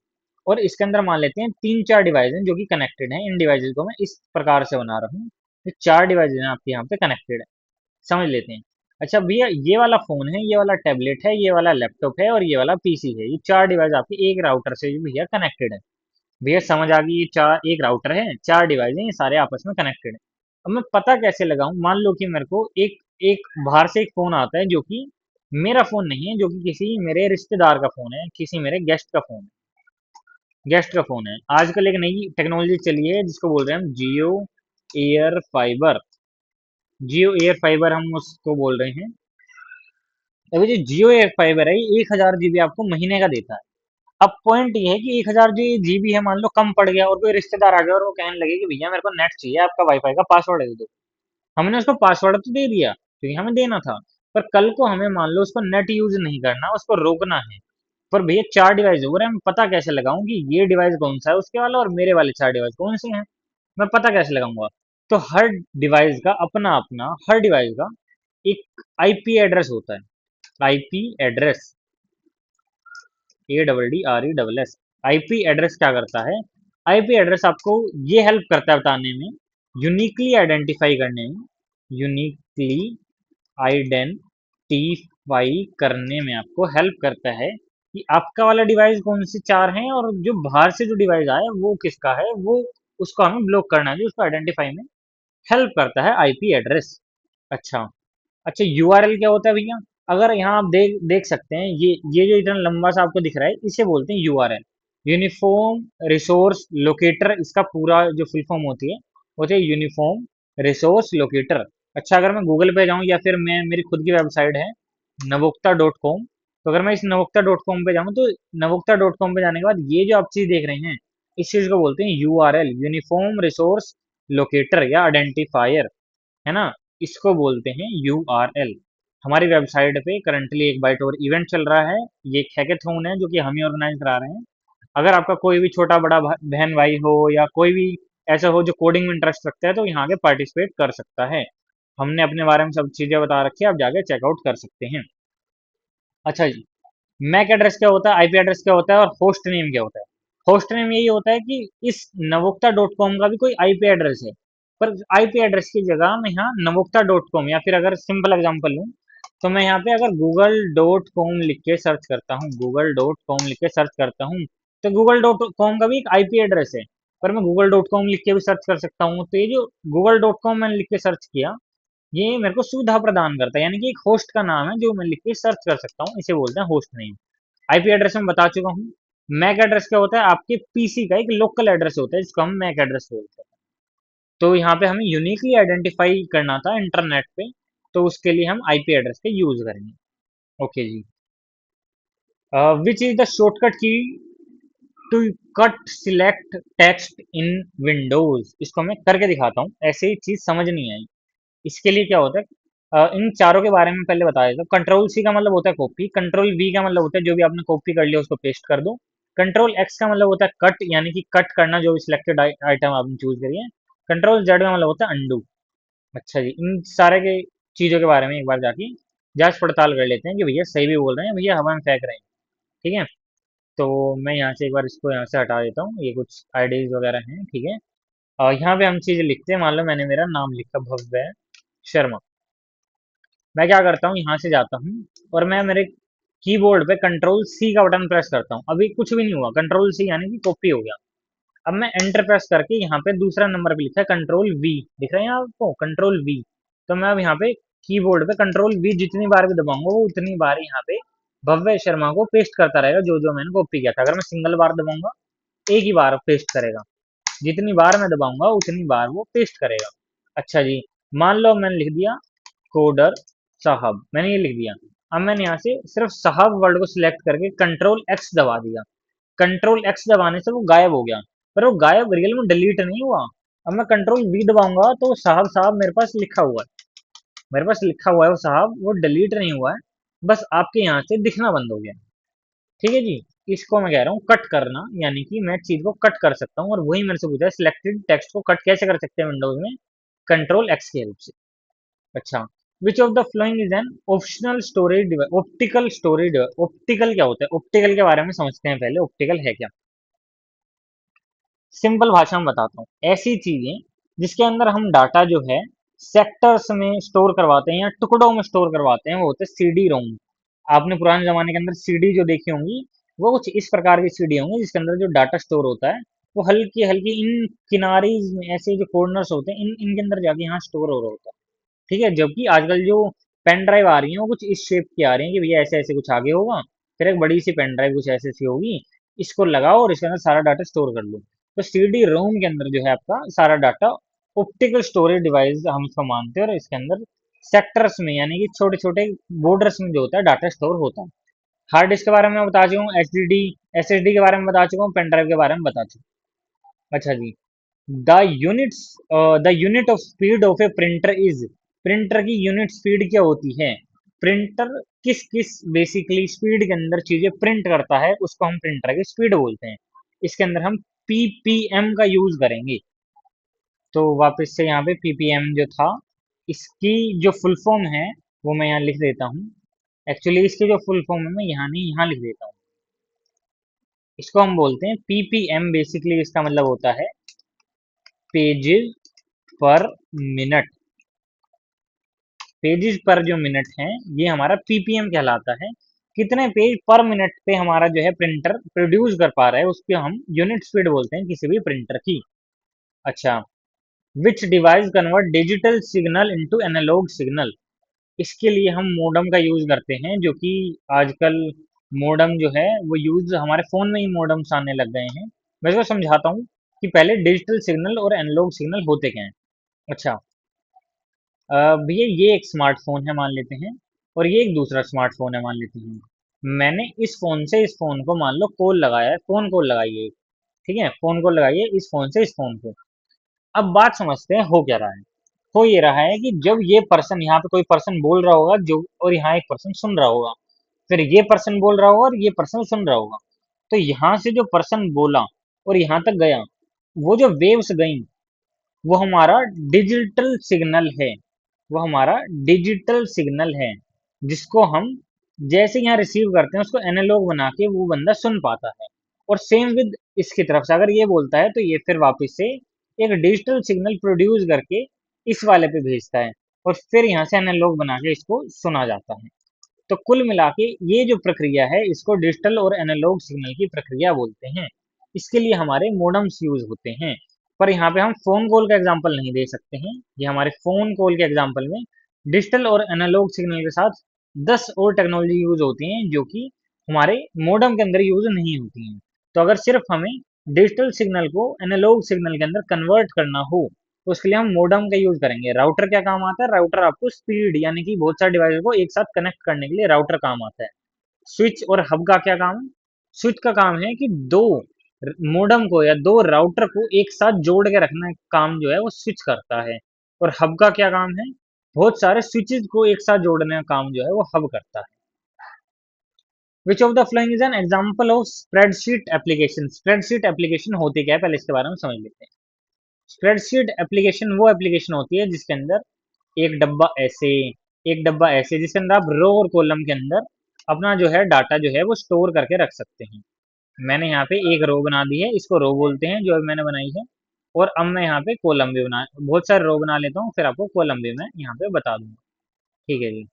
और इसके अंदर मान लेते हैं तीन चार डिवाइस हैं जो कि कनेक्टेड हैं। इन डिवाइसेस को मैं इस प्रकार से बना रहा हूँ, ये चार डिवाइसेस हैं आपके यहाँ पे कनेक्टेड है, समझ लेते हैं। अच्छा भैया, ये वाला फोन है, ये वाला टैबलेट है, ये वाला लैपटॉप है और ये वाला पीसी है, ये चार डिवाइस आपके एक राउटर से भैया कनेक्टेड है। भैया समझ आ गई, ये चार एक राउटर है, चार डिवाइस हैं, ये सारे आपस में कनेक्टेड है। अब मैं पता कैसे लगाऊं? मान लो कि मेरे को एक एक बाहर से एक फोन आता है, जो कि मेरा फोन नहीं है, जो कि किसी मेरे रिश्तेदार का फोन है, किसी मेरे गेस्ट का फोन है, गेस्ट का फोन है। आजकल एक नई टेक्नोलॉजी चली है जिसको बोल रहे हैं हम जियो एयर फाइबर, जियो एयर फाइबर हम उसको बोल रहे हैं। अभी जो जियो एयर फाइबर है, ये 1000 GB आपको महीने का देता है। अब पॉइंट ये है कि 1000 GB है, मान लो कम पड़ गया और कोई रिश्तेदार आ गया और वो कहने लगे कि भैया मेरे को नेट चाहिए, आपका वाईफाई का पासवर्ड दे दो। हमने उसको पासवर्ड तो दे दिया क्योंकि हमें देना था, पर कल को हमें मान लो उसको नेट यूज नहीं करना, उसको रोकना है। पर भैया चार डिवाइस हो रहे हैं, मैं पता कैसे लगाऊं कि ये डिवाइस कौन सा है उसके वाला और मेरे वाले चार डिवाइस कौन से हैं? मैं पता कैसे लगाऊंगा? तो हर डिवाइस का अपना अपना, हर डिवाइस का एक आईपी एड्रेस होता है। IP address, ADDRESS, IP address क्या करता है? आईपी एड्रेस आपको ये हेल्प करता है बताने में, यूनिकली आइडेंटिफाई करने में, यूनिकली आइडेंटिफाई करने में आपको हेल्प करता है कि आपका वाला डिवाइस कौन से चार हैं, और जो बाहर से जो डिवाइस आया वो किसका है, वो उसको हमें ब्लॉक करना है, जो उसको आइडेंटिफाई में हेल्प करता है आईपी एड्रेस। अच्छा, अच्छा यूआरएल क्या होता है भैया? अगर यहाँ आप देख देख सकते हैं, ये जो इतना लंबा सा आपको दिख रहा है, इसे बोलते हैं यूआरएल, यूनिफॉर्म रिसोर्स लोकेटर। इसका पूरा जो फुल फॉर्म होती है वो होती है यूनिफॉर्म रिसोर्स लोकेटर। अच्छा, अगर मैं गूगल पे जाऊँ या फिर मैं मेरी खुद की वेबसाइट है नवोक्ता डॉट कॉम, तो अगर मैं इस नवोक्ता डॉट कॉम पे जाऊँ तो नवोक्ता डॉट कॉम पे जाने के बाद ये जो आप चीज़ देख रहे हैं, इस चीज़ को बोलते हैं यूआरएल, यूनिफॉर्म रिसोर्स लोकेटर या आइडेंटिफायर, है ना? इसको बोलते हैं यूआरएल। हमारी वेबसाइट पे करंटली एक बाइट और इवेंट चल रहा है। ये एक हैकाथॉन है जो कि हम ही ऑर्गेनाइज करा रहे हैं। अगर आपका कोई भी छोटा बड़ा बहन भाई हो या कोई भी ऐसा हो जो कोडिंग में इंटरेस्ट रखता है, तो यहाँ आके पार्टिसिपेट कर सकता है। हमने अपने बारे में सब चीज़ें बता रखी है, आप जाके चेकआउट कर सकते हैं। अच्छा जी, मैक एड्रेस क्या होता है, आईपी एड्रेस क्या होता है, और होस्ट नेम क्या होता है? होस्ट नेम यही होता है कि इस नवोक्ता डॉट कॉम का भी कोई आईपी एड्रेस है, पर आईपी एड्रेस की जगह मैं यहाँ नवोक्ता डॉट कॉम, या फिर अगर सिंपल एग्जांपल लूँ तो मैं यहाँ पे अगर गूगल डॉट कॉम लिख के सर्च करता हूँ, गूगल डॉट कॉम लिख के सर्च करता हूँ, तो गूगल डॉट कॉम का भी एक आईपी एड्रेस है, पर मैं गूगल डॉट कॉम लिख के भी सर्च कर सकता हूँ। तो ये जो गूगल डॉट कॉम मैंने लिख के सर्च किया, ये मेरे को सुविधा प्रदान करता है, यानी कि एक होस्ट का नाम है जो मैं लिख के सर्च कर सकता हूँ, इसे बोलते हैं होस्ट नेम। आईपी एड्रेस में बता चुका हूँ। मैक एड्रेस क्या होता है? आपके पीसी का एक लोकल एड्रेस होता है जिसको हम मैक एड्रेस बोलते हैं। तो यहाँ पे हमें यूनिकली आइडेंटिफाई करना था इंटरनेट पे, तो उसके लिए हम आईपी एड्रेस का यूज करेंगे। ओके जी। Which is the shortcut key to cut select text in Windows? इसको मैं करके दिखाता हूँ, ऐसे ही चीज समझ नहीं आई। इसके लिए क्या होता है, इन चारों के बारे में पहले बता देता हूँ। कंट्रोल सी का मतलब होता है कॉपी, कंट्रोल वी का मतलब होता है जो भी आपने कॉपी कर लिया उसको पेस्ट कर दो, कंट्रोल एक्स का मतलब होता है कट, यानी कि कट करना जो भी सिलेक्टेड आइटम आपने चूज करी है, कंट्रोल जेड का मतलब होता है अंडू। अच्छा जी, इन सारे के चीज़ों के बारे में एक बार जाके जांच पड़ताल कर लेते हैं कि भैया सही भी बोल रहे हैं, भैया हवा में फेंक रहे हैं। ठीक है, तो मैं यहाँ से एक बार इसको यहाँ से हटा देता हूँ, ये कुछ आईडीज वगैरह हैं, ठीक है। यहाँ पे हम चीज़ें लिखते हैं, मान लो मैंने मेरा नाम लिखा भव्य शर्मा। मैं क्या करता हूँ, यहाँ से जाता हूँ और मैं मेरे कीबोर्ड पे कंट्रोल सी का बटन प्रेस करता हूँ। अभी कुछ भी नहीं हुआ, कंट्रोल सी यानी कि कॉपी हो गया। अब मैं एंटर प्रेस करके यहाँ पे दूसरा नंबर पे लिखा है कंट्रोल वी, दिख रहे हैं आपको कंट्रोल वी? तो मैं अब यहाँ पे कीबोर्ड पे कंट्रोल वी जितनी बार भी दबाऊंगा वो उतनी बार यहाँ पे भव्य शर्मा को पेस्ट करता रहेगा, जो जो मैंने कॉपी किया था। अगर मैं सिंगल बार दबाऊंगा एक ही बार पेस्ट करेगा, जितनी बार मैं दबाऊंगा उतनी बार वो पेस्ट करेगा। अच्छा जी, मान लो मैंने लिख दिया कोडर साहब, मैंने ये लिख दिया। अब मैंने यहाँ से सिर्फ साहब वर्ड को सिलेक्ट करके कंट्रोल एक्स दबा दिया, कंट्रोल एक्स दबाने से वो गायब हो गया, पर वो गायब रियल में डिलीट नहीं हुआ। अब मैं कंट्रोल वी दबाऊंगा तो साहब साहब मेरे पास लिखा हुआ है, मेरे पास लिखा हुआ है वो साहब, वो डिलीट नहीं हुआ है, बस आपके यहाँ से दिखना बंद हो गया। ठीक है जी, इसको मैं कह रहा हूँ कट करना, यानी कि मैं चीज को कट कर सकता हूँ, और वही मेरे से पूछा है सिलेक्टेड टेक्स्ट को कट कैसे कर सकते हैं विंडोज में, कंट्रोल एक्स की हेल्प से। अच्छा, विच of the following is an optional storage device? Optical storage, optical क्या होता है? ऑप्टिकल के बारे में समझते हैं पहले, ऑप्टिकल है क्या? सिंपल भाषा में बताता हूँ, ऐसी चीजें जिसके अंदर हम डाटा जो है सेक्टर्स में स्टोर करवाते हैं या टुकड़ों में स्टोर करवाते हैं, वो होते हैं सीडी रोम। आपने पुराने जमाने के अंदर सीडी जो देखी होंगी, वो कुछ इस प्रकार की सीडी होंगी जिसके अंदर जो डाटा स्टोर होता है वो हल्की हल्की इन किनारीज में, ऐसे जो कॉर्नर्स होते हैं इन इनके अंदर जाके यहाँ स्टोर हो रहा होता है। ठीक है, जबकि आजकल जो पेन ड्राइव आ रही है वो कुछ इस शेप की आ रही है कि भैया ऐसे ऐसे कुछ आगे होगा, फिर एक बड़ी सी पेन ड्राइव कुछ ऐसे ऐसी होगी, इसको लगाओ और इसके अंदर सारा डाटा स्टोर कर लो। तो सीडी रोम के अंदर जो है आपका सारा डाटा ऑप्टिकल स्टोरेज डिवाइस हम इसको मानते हैं, और इसके अंदर सेक्टर्स में यानी कि छोटे छोटे बॉर्डर्स में जो होता है डाटा स्टोर होता है। हार्ड डिस्क के बारे में मैं बता चुका हूँ, एचडीडी एसएसडी के बारे में बता चुका हूँ, पेन ड्राइव के बारे में बता चुका हूँ। अच्छा जी, the units the unit of speed of a printer is, printer की यूनिट स्पीड क्या होती है? प्रिंटर किस किस बेसिकली स्पीड के अंदर चीजें प्रिंट करता है उसको हम प्रिंटर की स्पीड बोलते हैं। इसके अंदर हम पीपीएम का यूज करेंगे। तो वापस से यहाँ पे पीपीएम जो था, इसकी जो फुल फॉर्म है वो मैं यहाँ लिख देता हूँ। एक्चुअली इसकी जो फुल फॉर्म है मैं यहाँ नहीं यहाँ लिख देता हूँ। इसको हम बोलते हैं पीपीएम। बेसिकली इसका मतलब होता है पेजेस पर मिनट। पेजेस पर जो मिनट है ये हमारा पीपीएम कहलाता है। कितने पेज पर मिनट पे हमारा जो है प्रिंटर प्रोड्यूस कर पा रहा है उसके हम यूनिट स्पीड बोलते हैं किसी भी प्रिंटर की। अच्छा, which device convert digital signal into analogue signal. इसके लिए हम मोडम का यूज करते हैं, जो कि आजकल मोडम जो है वो यूज हमारे फोन में ही मोडम्स आने लग गए हैं। मैं इसको समझाता हूँ कि पहले डिजिटल सिग्नल और एनालॉग सिग्नल होते क्या हैं। अच्छा, भैया ये एक स्मार्टफोन है मान लेते हैं, और ये एक दूसरा स्मार्टफोन है मान लेते हैं। मैंने इस फोन से इस फोन को मान लो कॉल लगाया है, फोन कॉल लगाई है, ठीक है, फोन कॉल लगाई है इस फोन से इस फोन को। अब बात समझते हैं हो क्या रहा है। हो ये रहा है कि जब ये पर्सन यहाँ पे कोई पर्सन बोल रहा होगा जो, और यहाँ एक पर्सन सुन रहा होगा, फिर ये पर्सन बोल रहा होगा और ये पर्सन सुन रहा होगा, तो यहाँ से जो पर्सन बोला और यहाँ तक गया, वो जो वेव्स गई वो हमारा डिजिटल सिग्नल है। वो हमारा डिजिटल सिग्नल है जिसको हम जैसे यहाँ रिसीव करते हैं उसको एनालॉग बना के वो बंदा सुन पाता है। और सेम विद इसकी तरफ से अगर ये बोलता है तो ये फिर वापस से एक डिजिटल सिग्नल प्रोड्यूस करके इस वाले पे भेजता है, और फिर यहाँ से एनालॉग बना के इसको सुना जाता है। तो कुल मिला के ये जो प्रक्रिया है इसको डिजिटल और एनालॉग सिग्नल की प्रक्रिया बोलते हैं। इसके लिए हमारे मोडम्स यूज होते हैं। पर यहाँ पे हम फोन कॉल का एग्जांपल नहीं दे सकते हैं। ये हमारे फोन कॉल के एग्जांपल में डिजिटल और एनालॉग सिग्नल के साथ 10 और टेक्नोलॉजी यूज होती हैं जो कि हमारे मोडम के अंदर यूज नहीं होती हैं। तो अगर सिर्फ हमें डिजिटल सिग्नल को एनालॉग सिग्नल के अंदर कन्वर्ट करना हो तो उसके लिए हम मोडम का यूज करेंगे। राउटर क्या काम आता है? राउटर आपको स्पीड यानी कि बहुत सारे डिवाइस को एक साथ कनेक्ट करने के लिए राउटर काम आता है। स्विच और हब का क्या काम है? स्विच का काम है कि दो मोडम को या दो राउटर को एक साथ जोड़ के रखना काम जो है वो स्विच करता है। और हब का क्या काम है? बहुत सारे स्विचेस को एक साथ जोड़ने का काम जो है वो हब करता है। Which of the following is an example of spreadsheet application. Spreadsheet application होती क्या है पहले इसके बारे में समझ लेते हैं। स्प्रेडशीट एप्लीकेशन वो एप्लीकेशन होती है जिसके अंदर एक डब्बा ऐसे एक डब्बा ऐसे जिसके अंदर आप रो और कॉलम के अंदर अपना जो है डाटा जो है वो स्टोर करके रख सकते हैं। मैंने यहाँ पे एक रो बना दी है, इसको रो बोलते हैं जो अभी मैंने बनाई है। और अब मैं यहाँ पे कॉलम भी बना बहुत सारे रो बना लेता हूँ, फिर आपको कॉलम भी मैं यहाँ पे बता दूंगा। ठीक है जी।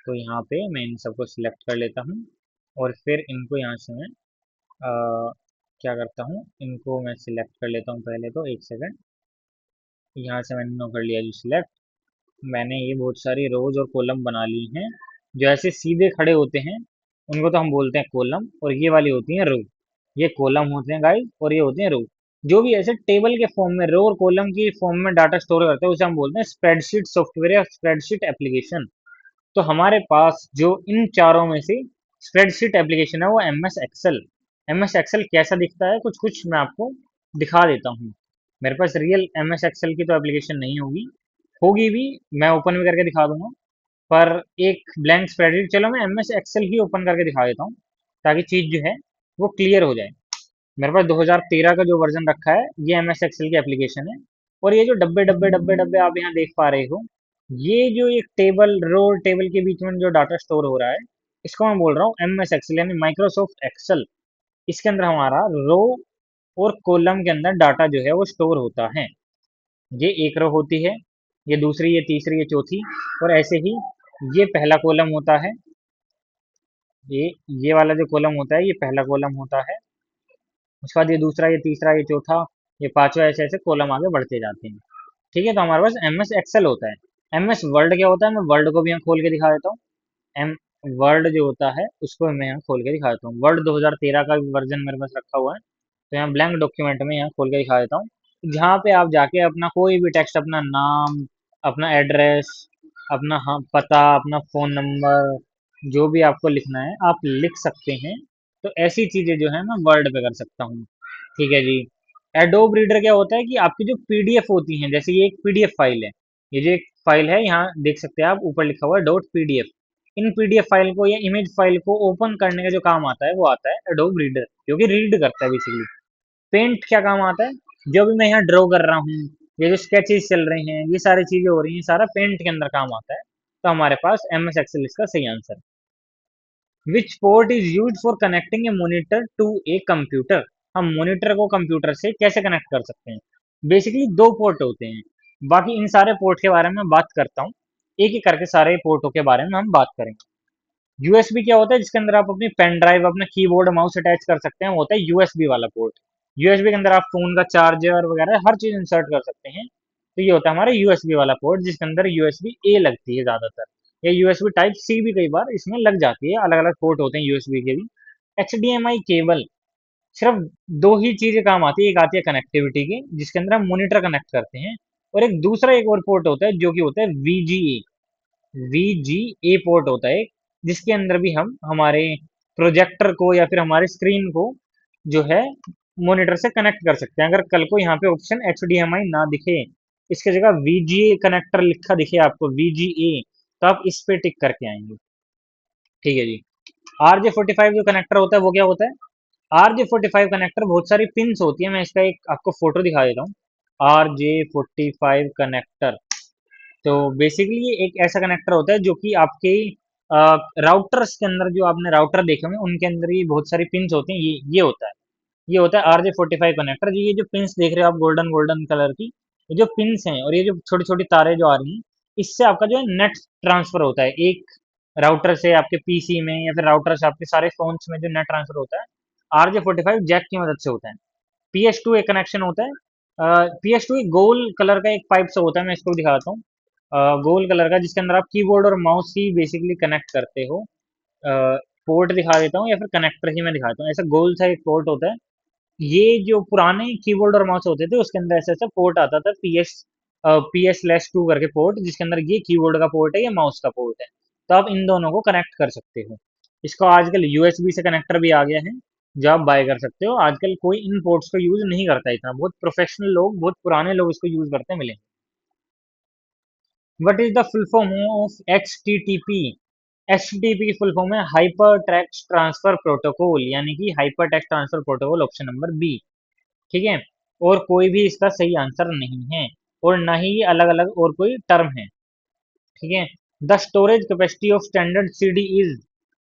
तो यहाँ पे मैं इन सबको सिलेक्ट कर लेता हूँ, और फिर इनको यहाँ से मैं क्या करता हूँ, इनको मैं सिलेक्ट कर लेता हूँ। पहले तो एक सेकंड, यहाँ से मैंने कर लिया जी सिलेक्ट। मैंने ये बहुत सारी रोज और कॉलम बना ली हैं। जो ऐसे सीधे खड़े होते हैं उनको तो हम बोलते हैं कॉलम, और ये वाली होती हैं रो। ये कॉलम होते हैं गाइस और ये होते हैं रो। जो भी ऐसे टेबल के फॉर्म में रो और कॉलम की फॉर्म में डाटा स्टोर करते हैं उसे हम बोलते हैं स्प्रेडशीट सॉफ्टवेयर या स्प्रेडशीट एप्लीकेशन। तो हमारे पास जो इन चारों में से स्प्रेडशीट एप्लीकेशन है वो M S Excel. M S Excel कैसा दिखता है कुछ कुछ मैं आपको दिखा देता हूँ। मेरे पास रियल एम एस एक्सेल की तो एप्लीकेशन नहीं होगी, होगी भी मैं ओपन भी करके दिखा दूंगा। पर एक ब्लैंक स्प्रेडशीट, चलो मैं एम एस एक्सेल ही ओपन करके दिखा देता हूँ ताकि चीज़ जो है वो क्लियर हो जाए। मेरे पास 2013 का जो वर्जन रखा है ये एम एस एक्सेल की एप्लीकेशन है। और ये जो डब्बे डब्बे डब्बे डब्बे आप यहाँ देख पा रहे हो, ये जो एक टेबल रो टेबल के बीच में जो डाटा स्टोर हो रहा है इसको मैं बोल रहा हूँ एम एस एक्सेल यानी माइक्रोसॉफ्ट एक्सेल। इसके अंदर हमारा रो और कॉलम के अंदर डाटा जो है वो स्टोर होता है। ये एक रो होती है, ये दूसरी, ये तीसरी, ये चौथी, और ऐसे ही ये पहला कॉलम होता है। ये ये वाला जो कॉलम होता है ये पहला कॉलम होता है। उसके बाद ये दूसरा, ये तीसरा, ये चौथा, ये पांचवा, ऐसे ऐसे कॉलम आगे बढ़ते जाते हैं। ठीक है, तो हमारे पास एम एस एक्सेल होता है। एम एस वर्ड क्या होता है, मैं वर्ड को भी यहाँ खोल के दिखा देता हूँ। एम वर्ड जो होता है उसको मैं यहाँ खोल के दिखा देता हूँ। वर्ड 2013 का वर्जन मेरे पास रखा हुआ है, तो यहाँ ब्लैंक डॉक्यूमेंट में यहाँ खोल के दिखा देता हूँ। जहाँ पे आप जाके अपना कोई भी टेक्स्ट, अपना नाम, अपना एड्रेस, अपना हाँ पता, अपना फ़ोन नंबर, जो भी आपको लिखना है आप लिख सकते हैं। तो ऐसी चीज़ें जो है मैं वर्ड पे कर सकता हूँ। ठीक है जी। एडोब रीडर क्या होता है कि आपकी जो पीडीएफ होती हैं, जैसे ये एक पीडीएफ फाइल है, ये जो एक फाइल है यहाँ देख सकते हैं आप, ऊपर लिखा हुआ है डॉट पीडीएफ। इन पीडीएफ फाइल को या इमेज फाइल को ओपन करने का जो काम आता है वो आता है एडोब रीडर, जो कि रीड करता है बेसिकली। पेंट क्या काम आता है? जो भी मैं यहाँ ड्रॉ कर रहा हूँ, ये जो स्केचेस चल रहे हैं, ये सारी चीजें हो रही हैं, सारा पेंट के अंदर काम आता है। तो हमारे पास एम एस एक्सेल इसका सही आंसर है। Which port is use for connecting a monitor to a computer. हम मॉनिटर को कंप्यूटर से कैसे कनेक्ट कर सकते हैं? बेसिकली दो पोर्ट होते हैं। बाकी इन सारे पोर्ट के बारे में मैं बात करता हूँ, एक एक करके सारे पोर्टों के बारे में हम बात करेंगे। यूएसबी क्या होता है? जिसके अंदर आप अपनी पेन ड्राइव, अपना कीबोर्ड माउस अटैच कर सकते हैं, वो होता है यूएसबी वाला पोर्ट। यूएसबी के अंदर आप फोन का चार्जर वगैरह हर चीज इंसर्ट कर सकते हैं। तो ये होता है हमारा यूएसबी वाला पोर्ट, जिसके अंदर यूएसबी ए लगती है ज्यादातर, या यूएसबी टाइप सी भी कई बार इसमें लग जाती है। अलग अलग पोर्ट होते हैं यूएसबी के भी। एचडीएमआई केबल, सिर्फ दो ही चीजें काम आती है। एक आती है कनेक्टिविटी की, जिसके अंदर हम मॉनिटर कनेक्ट करते हैं, और एक दूसरा एक और पोर्ट होता है जो कि होता है वीजीए। वीजीए पोर्ट होता है एक, जिसके अंदर भी हम हमारे प्रोजेक्टर को या फिर हमारे स्क्रीन को जो है मॉनिटर से कनेक्ट कर सकते हैं। अगर कल को यहाँ पे ऑप्शन एचडीएमआई ना दिखे, इसके जगह वीजीए कनेक्टर लिखा दिखे आपको, वीजीए, तो आप इस पे टिक करके आएंगे। ठीक है जी। RJ45 जो कनेक्टर होता है वो क्या होता है? RJ45 कनेक्टर बहुत सारी पिंस होती है। मैं इसका एक आपको फोटो दिखा देता हूँ। RJ45 कनेक्टर, तो बेसिकली ये एक ऐसा कनेक्टर होता है जो कि आपके राउटर्स के अंदर, जो आपने राउटर देखे होंगे उनके अंदर ये बहुत सारी पिंस होती हैं। ये होता है, ये होता है RJ45 कनेक्टर। ये जो पिंस देख रहे हो आप गोल्डन गोल्डन कलर की, ये जो पिंस हैं और ये जो छोटी छोटी तारें जो आ रही हैं, इससे आपका जो है नेट ट्रांसफर होता है एक राउटर से आपके पीसी में, या फिर राउटर से आपके सारे फोन्स में जो नेट ट्रांसफर होता है, RJ45 जैक की मदद से होता है। PS2 एक कनेक्शन होता है। PS2 एक गोल कलर का एक पाइप से होता है। मैं इसको दिखाता हूँ। गोल कलर का, जिसके अंदर आप कीबोर्ड और माउस ही बेसिकली कनेक्ट करते हो। पोर्ट दिखा देता हूँ या फिर कनेक्टर ही मैं दिखाता हूँ। ऐसा गोल सा एक पोर्ट होता है। ये जो पुराने कीबोर्ड और माउस होते थे उसके अंदर ऐसा ऐसा पोर्ट आता था, PS/2 करके पोर्ट, जिसके अंदर ये कीबोर्ड का पोर्ट है, ये माउस का पोर्ट है। तो आप इन दोनों को कनेक्ट कर सकते हो। इसको आजकल यूएसबी से कनेक्टर भी आ गया है, जो आप बाय कर सकते हो। आजकल कोई इन पोर्ट्स को यूज नहीं करता इतना, बहुत प्रोफेशनल लोग, बहुत पुराने लोग इसको यूज करते मिले। What is the full form of HTTP? HTTP की फुल फॉर्म है हाइपर टेक्स्ट ट्रांसफर प्रोटोकॉल, यानी कि hyper text transfer protocol, option number B. ठीक है। और कोई भी इसका सही आंसर नहीं है, और ना ही ये अलग अलग और कोई टर्म है। ठीक है। The storage capacity of standard CD is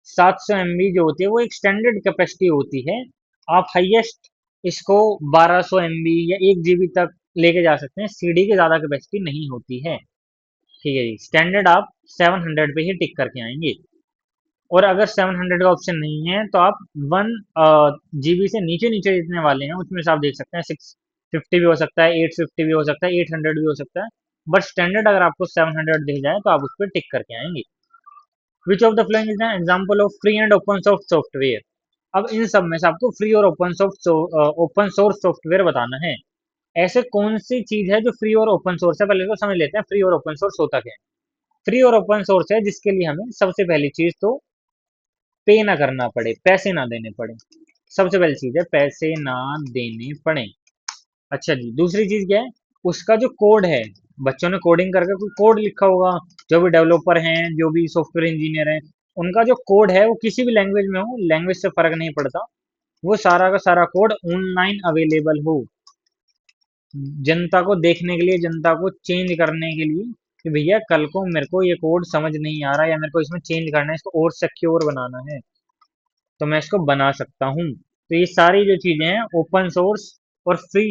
700 MB जो होती है वो एक स्टैंडर्ड कैपेसिटी होती है। आप हाईएस्ट इसको 1200 MB या 1 GB तक लेके जा सकते हैं। सीडी की ज्यादा कैपेसिटी नहीं होती है। ठीक है जी। स्टैंडर्ड आप 700 पे ही टिक करके आएंगे। और अगर 700 का ऑप्शन नहीं है तो आप 1 GB से नीचे नीचे जितने वाले हैं उसमें से आप देख सकते हैं। 650 भी हो सकता है, 850 भी हो सकता है, 800 भी हो सकता है। बट स्टैंडर्ड अगर आपको 700 दिख जाए तो आप उस पर टिक करके आएंगे। विच of the following is an example of free and open source software? अब इन सब में से आपको फ्री और ओपन सोर्स सॉफ्टवेयर बताना है। ऐसे कौन सी चीज है जो फ्री और ओपन सोर्स है? पहले तो समझ लेते हैं फ्री और ओपन सोर्स होता क्या है। फ्री और ओपन सोर्स है जिसके लिए हमें सबसे पहली चीज तो पे ना करना पड़े, पैसे ना देने पड़े। सबसे पहली चीज है पैसे ना देने पड़े। अच्छा जी। दूसरी चीज क्या है? उसका जो कोड है, बच्चों ने कोडिंग करके कोई कोड लिखा होगा, जो भी डेवलपर हैं, जो भी सॉफ्टवेयर इंजीनियर हैं, उनका जो कोड है वो किसी भी लैंग्वेज में हो, लैंग्वेज से फर्क नहीं पड़ता, वो सारा का सारा कोड ऑनलाइन अवेलेबल हो जनता को देखने के लिए, जनता को चेंज करने के लिए, कि भैया कल को मेरे को ये कोड समझ नहीं आ रहा, या मेरे को इसमें चेंज करना है, इसको और सिक्योर बनाना है, तो मैं इसको बना सकता हूँ। तो ये सारी जो चीजें हैं ओपन सोर्स और फ्री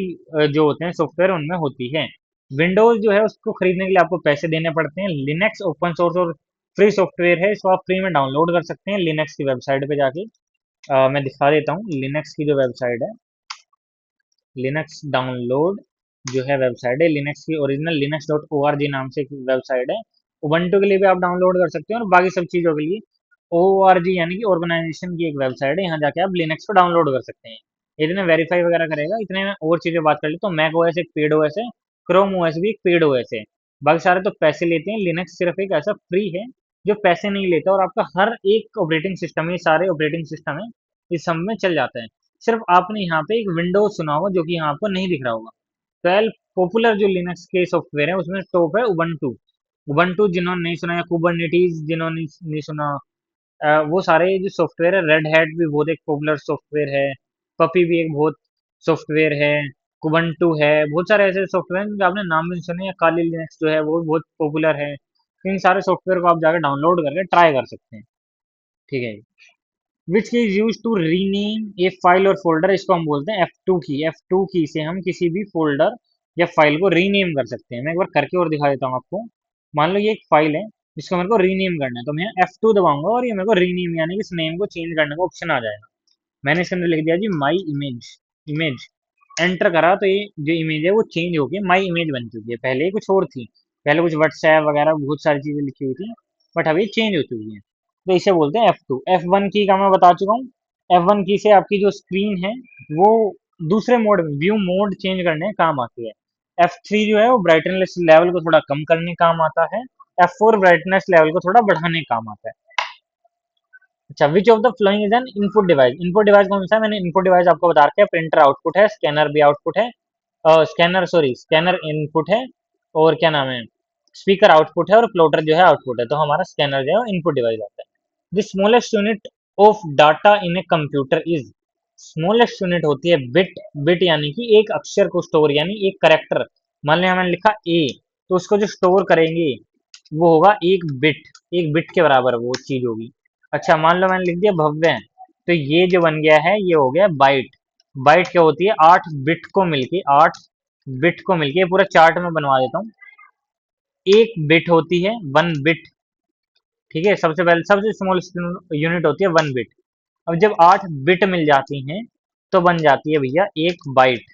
जो होते हैं सॉफ्टवेयर उनमें होती है। विंडोज जो है उसको खरीदने के लिए आपको पैसे देने पड़ते हैं। लिनक्स ओपन सोर्स और फ्री सॉफ्टवेयर है, इसको आप फ्री में डाउनलोड कर सकते हैं लिनक्स की वेबसाइट पे जाके। मैं दिखा देता हूँ लिनक्स की जो वेबसाइट है। लिनक्स डाउनलोड जो है वेबसाइट है, लिनक्स की ओरिजिनल linux.org नाम से एक वेबसाइट है। उबंटू के लिए भी आप डाउनलोड कर सकते हैं, और बाकी सब चीज़ों के लिए ORG यानी कि ऑर्गेनाइजेशन की एक वेबसाइट है, यहाँ जाके आप लिनक्स को डाउनलोड कर सकते हैं। इतने वेरीफाई वगैरह करेगा। इतने में और चीज़ें बात कर ले तो मैक OS एक पेड OS है, क्रोम OS भी एक पेड OS है। बाकी सारे तो पैसे लेते हैं। लिनक्स सिर्फ एक ऐसा फ्री है जो पैसे नहीं लेता, और आपका हर एक ऑपरेटिंग सिस्टम, ये सारे ऑपरेटिंग सिस्टम है, इस सब में चल जाता है। सिर्फ आपने यहाँ पे एक विंडोज सुना होगा जो कि यहाँ आपको नहीं दिख रहा होगा। 12 पॉपुलर जो लिनक्स के सॉफ्टवेयर है उसमें टॉप है उबंटू। उबंटू जिन्होंने नहीं सुना, या कुबरनेटीज जिन्होंने नहीं सुना, वो सारे जो सॉफ्टवेयर है, रेड हैट भी बहुत एक पॉपुलर सॉफ्टवेयर है, पपी भी एक बहुत सॉफ्टवेयर है, कुबंटू है, बहुत सारे ऐसे सॉफ्टवेयर हैं जिनके आपने नाम भी नहीं सुने। या काली लिनक्स जो है वो भी बहुत पॉपुलर है। इन सारे सॉफ्टवेयर को आप जाकर डाउनलोड करके ट्राई कर सकते हैं। ठीक है। Which key is use to rename a file और फोल्डर, इसको हम बोलते हैं F2 की। F2 की से हम किसी भी फोल्डर या फाइल को रीनेम कर सकते हैं। मैं एक बार करके और दिखा देता हूँ आपको। मान लो ये एक फाइल है जिसको मेरे को रीनेम करना है, तो मैं F2 दबाऊंगा और ये मेरे को रीनेम यानी कि इस नेम को चेंज करने का ऑप्शन आ जाएगा। मैंने इसके अंदर लिख दिया जी माई इमेज। इमेज एंटर करा तो ये जो इमेज है वो चेंज होके माई इमेज बन चुकी है। पहले कुछ और थी, पहले कुछ व्हाट्सएप वगैरह बहुत सारी चीजें लिखी हुई थी, बट अभी चेंज हो चुकी है। तो इसे बोलते हैं F2। F1 की का मैं बता चुका हूँ। F1 की से आपकी जो स्क्रीन है वो दूसरे मोड में व्यू मोड चेंज करने का काम आती है। F3 जो है वो ब्राइटनेस लेवल को थोड़ा कम करने का काम आता है। F4 ब्राइटनेस लेवल को थोड़ा बढ़ाने का काम आता है। अच्छा, विच of the following is an input device. Input device कौन सा है? मैंने इनपुट डिवाइस आपको बता रखा है। प्रिंटर आउटपुट है, स्कैनर भी आउटपुट है, स्कैनर इनपुट है, और क्या नाम है, स्पीकर आउटपुट है, और प्लॉटर जो है आउटपुट है। तो हमारा स्कैनर जो है इनपुट डिवाइस आता है। The smallest unit of data in a computer is. Smallest unit होती है बिट। बिट यानी कि एक अक्षर को स्टोर, यानी एक करेक्टर। मान लिया मैंने लिखा ए, तो उसको जो स्टोर करेंगे वो होगा एक बिट। एक बिट के बराबर वो चीज होगी। अच्छा, मान लो मैंने लिख दिया भव्य, तो ये जो बन गया है ये हो गया बाइट। बाइट क्या होती है? 8 बिट को मिलके पूरा चार्ट में बनवा देता हूँ। एक बिट होती है 1 बिट। ठीक है, सबसे पहले सबसे स्मॉल यूनिट होती है 1 बिट। अब जब 8 बिट मिल जाती हैं तो बन जाती है भैया एक बाइट।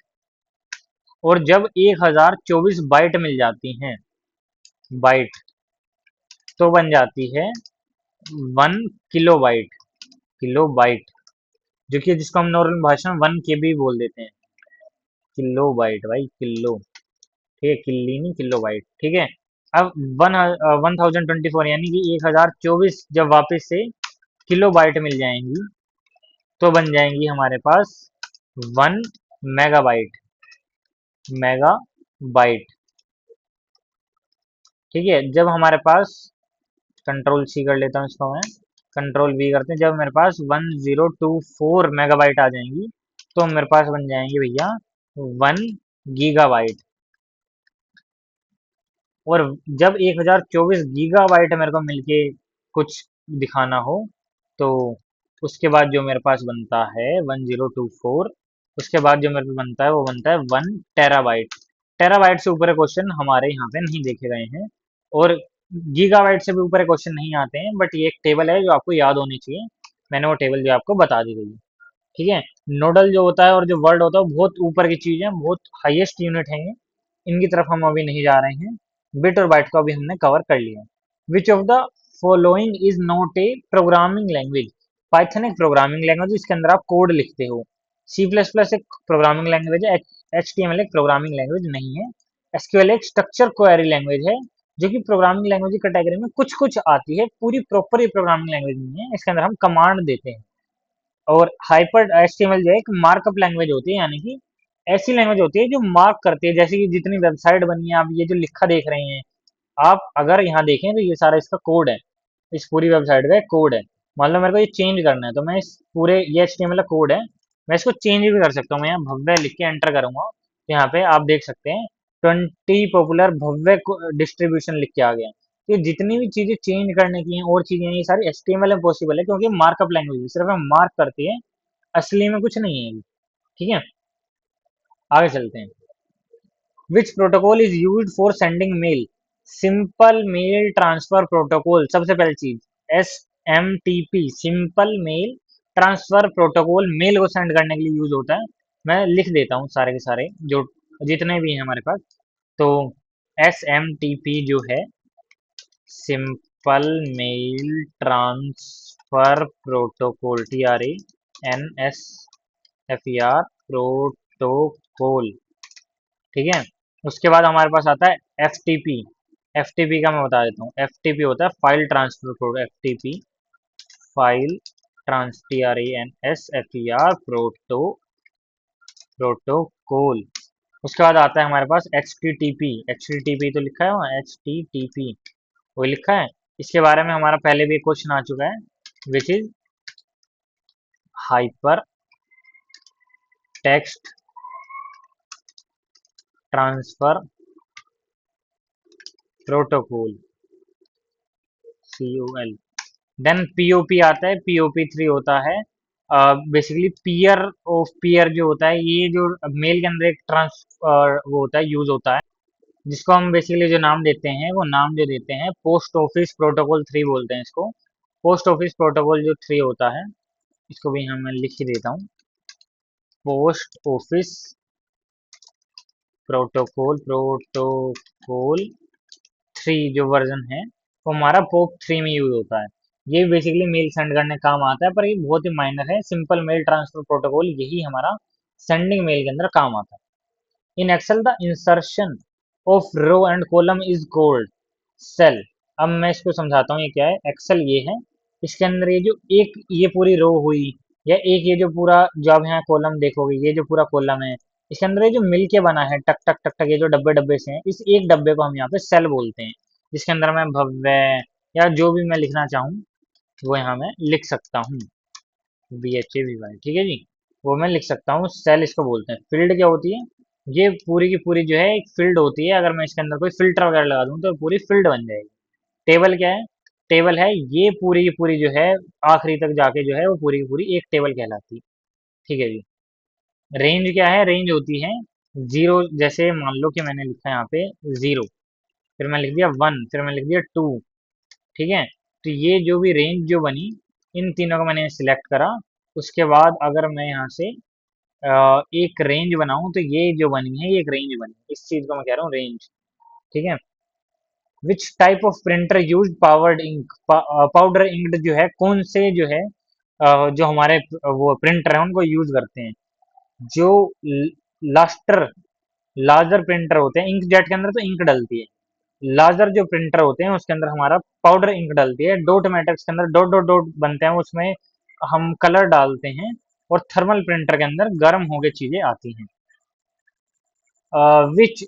और जब 1024 बाइट मिल जाती हैं, बाइट, तो बन जाती है 1 किलो बाइट। किलो बाइट, जो कि जिसको हम नॉर्मल भाषा में 1 KB बोल देते हैं। किलो बाइट भाई, किलो। ठीक है, किल्ली नहीं, किलो बाइट। ठीक है। अब 1024 यानी कि 1024 जब वापस से किलो बाइट मिल जाएंगी तो बन जाएंगी हमारे पास 1 मेगाबाइट। मेगाबाइट। ठीक है, जब हमारे पास, कंट्रोल C कर लेता हूँ इसको मैं, कंट्रोल V करते हैं, जब मेरे पास 1024 मेगाबाइट आ जाएंगी तो मेरे पास बन जाएंगे भैया 1 गीगाबाइट। और जब 1024 गीगाबाइट मेरे को मिलके कुछ दिखाना हो तो उसके बाद जो मेरे पास बनता है 1024, उसके बाद जो मेरे पास बनता है वो बनता है 1 टेराबाइट। टेराबाइट से ऊपर क्वेश्चन हमारे यहाँ पे नहीं देखे गए हैं, और गीगाबाइट से भी ऊपर क्वेश्चन नहीं आते हैं, बट ये एक टेबल है जो आपको याद होनी चाहिए। मैंने वो टेबल जो आपको बता दी गई है। ठीक है। नोडल जो होता है और जो वर्ड होता है वो बहुत ऊपर की चीज है, बहुत हाईएस्ट यूनिट है ये। इनकी तरफ हम अभी नहीं जा रहे हैं। बिट और बाइट को अभी हमने कवर कर लिया। विच of the following is not a programming language. Python एक प्रोग्रामिंग लैंग्वेज, इसके अंदर आप कोड लिखते हो। सी प्लस प्लस एक प्रोग्रामिंग लैंग्वेज है। HTML एक प्रोग्रामिंग लैंग्वेज नहीं है। SQL एक स्ट्रक्चर क्वेरी लैंग्वेज है, जो कि प्रोग्रामिंग लैंग्वेज की कैटेगरी में कुछ कुछ आती है, पूरी प्रॉपर ही प्रोग्रामिंग लैंग्वेज नहीं है। इसके अंदर हम कमांड देते हैं। और हाइपर HTML जो है एक मार्कअप लैंग्वेज होती है, यानी कि ऐसी लैंग्वेज होती है जो मार्क करती है। जैसे कि जितनी वेबसाइट बनी है, आप ये जो लिखा देख रहे हैं, आप अगर यहाँ देखें तो ये सारा इसका कोड है। इस पूरी वेबसाइट का एक कोड है। मान लो मेरे को ये चेंज करना है तो मैं इस पूरे, ये HTML का कोड है, मैं इसको चेंज भी कर सकता हूँ। मैं यहाँ भव्य लिख के एंटर करूंगा तो यहाँ पे आप देख सकते हैं 20 पॉपुलर भव्य डिस्ट्रीब्यूशन लिख के आ गया। तो ये जितनी भी चीजें चेंज करने की हैं और चीजें हैं, ये सारी HTML में पॉसिबल है, क्योंकि मार्कअप लैंग्वेज सिर्फ हम मार्क करती है, असली में कुछ नहीं है। ठीक है, आगे चलते हैं। Which protocol is use for sending mail. Simple mail transfer protocol, सबसे पहली चीज SMTP, simple mail transfer protocol, mail को सेंड करने के लिए यूज होता है। मैं लिख देता हूँ सारे के सारे जो जितने भी हैं हमारे पास। तो SMTP जो है, simple mail transfer protocol, TRANSFER protocol. ठीक है। उसके बाद हमारे पास आता है FTP। FTP का मैं बता देता हूँ। FTP होता है file transfer protocol. FTP file trans TRANSFER protocol. उसके बाद आता है हमारे पास HTTP। HTTP तो लिखा है वहाँ, HTTP वो लिखा है। इसके बारे में हमारा पहले भी एक क्वेश्चन आ चुका है, which is hyper text transfer protocol, COL। Then POP आता है, पीओपी थ्री होता है बेसिकली पीयर ऑफ पीयर जो होता है, ये जो मेल के अंदर एक ट्रांस वो होता है, यूज होता है, जिसको हम बेसिकली जो नाम देते हैं वो नाम जो देते हैं पोस्ट ऑफिस प्रोटोकॉल थ्री बोलते हैं इसको। पोस्ट ऑफिस प्रोटोकॉल जो थ्री होता है, इसको भी हम लिख ही देता हूँ, पोस्ट ऑफिस प्रोटोकॉल थ्री जो वर्जन है वो हमारा पोप थ्री में यूज होता है। ये बेसिकली मेल सेंड करने काम आता है, पर ये बहुत ही माइनर है, सिंपल मेल ट्रांसफर प्रोटोकॉल यही हमारा सेंडिंग मेल के अंदर काम आता है। In Excel the insertion of row and column is called cell. अब मैं इसको समझाता हूँ ये क्या है। एक्सेल ये है, इसके अंदर ये जो एक ये पूरी रो हुई, या एक ये जो पूरा जो आप यहाँ कॉलम देखोगे, ये जो पूरा कॉलम है, इसके अंदर ये जो मिल के बना है टक टक टक टक, ये जो डब्बे डब्बे से हैं, इस एक डब्बे को हम यहाँ पे सेल बोलते हैं, जिसके अंदर मैं भव्य या जो भी मैं लिखना चाहूँ वो यहाँ मैं लिख सकता हूँ, BHAVY, ठीक है जी, वो मैं लिख सकता हूँ, सेल इसको बोलते हैं। फील्ड क्या होती है, ये पूरी की पूरी जो है एक फील्ड होती है, अगर मैं इसके अंदर कोई फिल्टर वगैरह लगा दूँ तो पूरी फील्ड बन जाएगी। टेबल क्या है, टेबल है ये पूरी की पूरी जो है आखिरी तक जाके जो है वो पूरी की पूरी एक टेबल कहलाती है, ठीक है जी। रेंज क्या है, रेंज होती है जीरो, जैसे मान लो कि मैंने लिखा है यहाँ पे जीरो, फिर मैं लिख दिया वन, फिर मैं लिख दिया टू, ठीक है। तो ये जो भी रेंज जो बनी, इन तीनों को मैंने सिलेक्ट करा, उसके बाद अगर मैं यहाँ से एक रेंज बनाऊं, तो ये जो बनी है ये एक रेंज बनी, इस चीज को मैं कह रहा हूँ रेंज, ठीक है। Which type of printer use powered ink, powder ink जो है कौन से जो है जो हमारे वो प्रिंटर है उनको यूज करते हैं, जो लास्टर लार्जर प्रिंटर होते हैं, इंक जेट के अंदर तो इंक डलती है, लार्जर जो प्रिंटर होते हैं उसके अंदर हमारा पाउडर इंक डलती है, डॉट मैट्रिक्स के अंदर डॉट डॉट डॉट बनते हैं, उसमें हम कलर डालते हैं, और थर्मल प्रिंटर के अंदर गर्म होके चीजें आती हैं। Which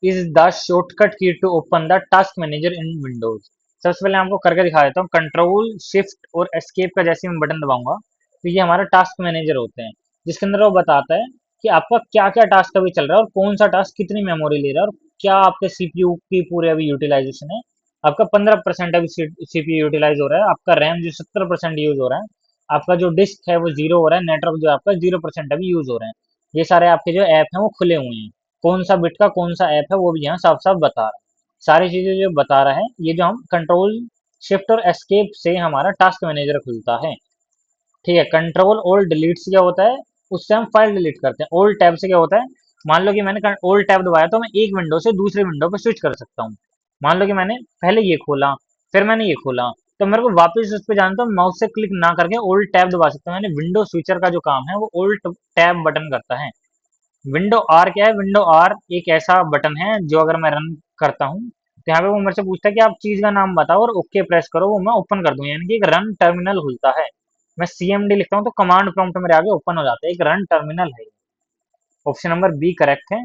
is the shortcut key to open the task manager in Windows. सबसे पहले आपको करके दिखा देता हूँ, कंट्रोल शिफ्ट और एस्केप का जैसे मैं बटन दबाऊंगा तो ये हमारा टास्क मैनेजर होते हैं, जिसके अंदर वो बताता है कि आपका क्या क्या टास्क अभी चल रहा है और कौन सा टास्क कितनी मेमोरी ले रहा है, और क्या आपके सीपीयू की पूरे अभी यूटिलाइजेशन है। आपका 15% अभी सीपीयू यूटिलाइज हो रहा है, आपका रैम जो 70% यूज हो रहा है, आपका जो डिस्क है वो जीरो हो रहा है, नेटवर्क जो आपका 0% अभी यूज हो रहा है। ये सारे आपके जो ऐप हैं वो खुले हुए हैं, कौन सा बिट का कौन सा ऐप है वो भी यहाँ साफ साफ बता रहा है, सारी चीजें जो बता रहा है। ये जो हम कंट्रोल शिफ्ट और एस्केप से हमारा टास्क मैनेजर खुलता है, ठीक है। कंट्रोल ओल्ड डिलीट से क्या होता है, उससे हम फाइल डिलीट करते हैं। ओल्ड टैब से क्या होता है, मान लो कि मैंने ओल्ड टैब दबाया तो मैं एक विंडो से दूसरी विंडो पर स्विच कर सकता हूँ। मान लो कि मैंने पहले ये खोला, फिर मैंने ये खोला, तो मेरे को वापस उस पर जाना तो माउस से क्लिक ना करके ओल्ड टैब दबा सकता हूँ। मैंने विंडो स्विचर का जो काम है वो ओल्ड टैब बटन करता है। विंडो आर क्या है, विंडो आर एक ऐसा बटन है जो अगर मैं रन करता हूँ तो यहाँ पे वो मेरे से पूछता है कि आप चीज का नाम बताओ, और ओके प्रेस करो, वो मैं ओपन कर दूं, यानी कि एक रन टर्मिनल खुलता है। मैं CMD लिखता हूँ तो कमांड प्रॉम्प्ट मेरे आगे ओपन हो जाता है, एक रन टर्मिनल है। ऑप्शन नंबर बी करेक्ट है।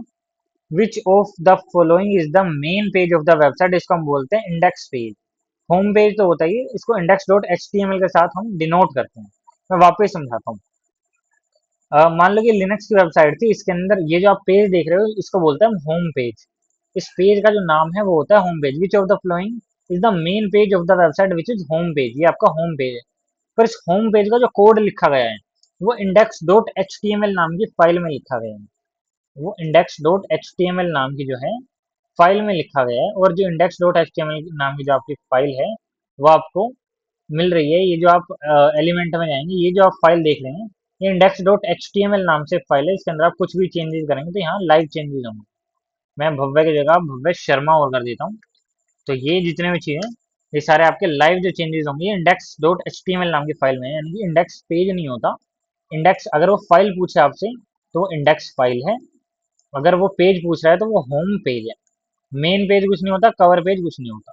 Which of the following is the main page of the website, इसको हम बोलते हैं इंडेक्स पेज। होम पेज तो होता ही है, इसको index dot H T M L के साथ हम डिनोट करते हैं। मैं वापस समझाता हूँ। मान लो कि लिनक्स की वेबसाइट थी, इसके अंदर ये जो आप पेज देख रहे हो इसको बोलते हैं हम होम पेज। इस पेज का जो नाम है वो होता है home page. Which of the following is the main page of the website which is home page, ये आपका होम पेज है। पर इस होम पेज का जो कोड लिखा गया है वो index dot H T M L नाम की फाइल में लिखा गया है, वो index dot H T M L नाम की जो है फाइल में लिखा गया है। और जो index dot H T M L नाम की जो आपकी फाइल है वो आपको मिल रही है, ये जो आप एलिमेंट में जाएंगे, ये जो आप फाइल देख रहे हैं ये index dot H T M L नाम से फाइल है, इसके अंदर आप कुछ भी चेंजेस करेंगे तो यहाँ लाइव चेंजेस होंगे। मैं भव्य की जगह भव्य शर्मा और कर देता हूँ, तो ये जितने भी चीज़ें ये सारे आपके लाइव जो चेंजेस होंगे index dot H T M L नाम की फाइल में है, यानी कि इंडेक्स पेज नहीं होता। इंडेक्स अगर वो फाइल पूछे आपसे तो वो इंडेक्स फाइल है, अगर वो पेज पूछ रहा है तो वो होम पेज है। मेन पेज कुछ नहीं होता, कवर पेज कुछ नहीं होता।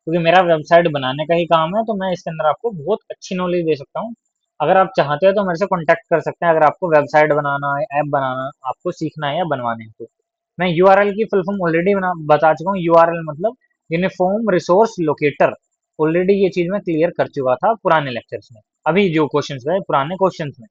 क्योंकि मेरा वेबसाइट बनाने का ही काम है तो मैं इसके अंदर आपको बहुत अच्छी नॉलेज दे सकता हूँ। अगर आप चाहते हो तो मेरे से कॉन्टैक्ट कर सकते हैं, अगर आपको वेबसाइट बनाना है, ऐप बनाना आपको सीखना है या बनवाने हैं तो। मैं यूआरएल की फुल फॉर्म ऑलरेडी बता चुका हूँ। यूआरएल मतलब यूनिफॉर्म रिसोर्स लोकेटर, ऑलरेडी ये चीज मैं क्लियर कर चुका था पुराने लेक्चर्स में, अभी जो क्वेश्चंस है पुराने क्वेश्चंस में।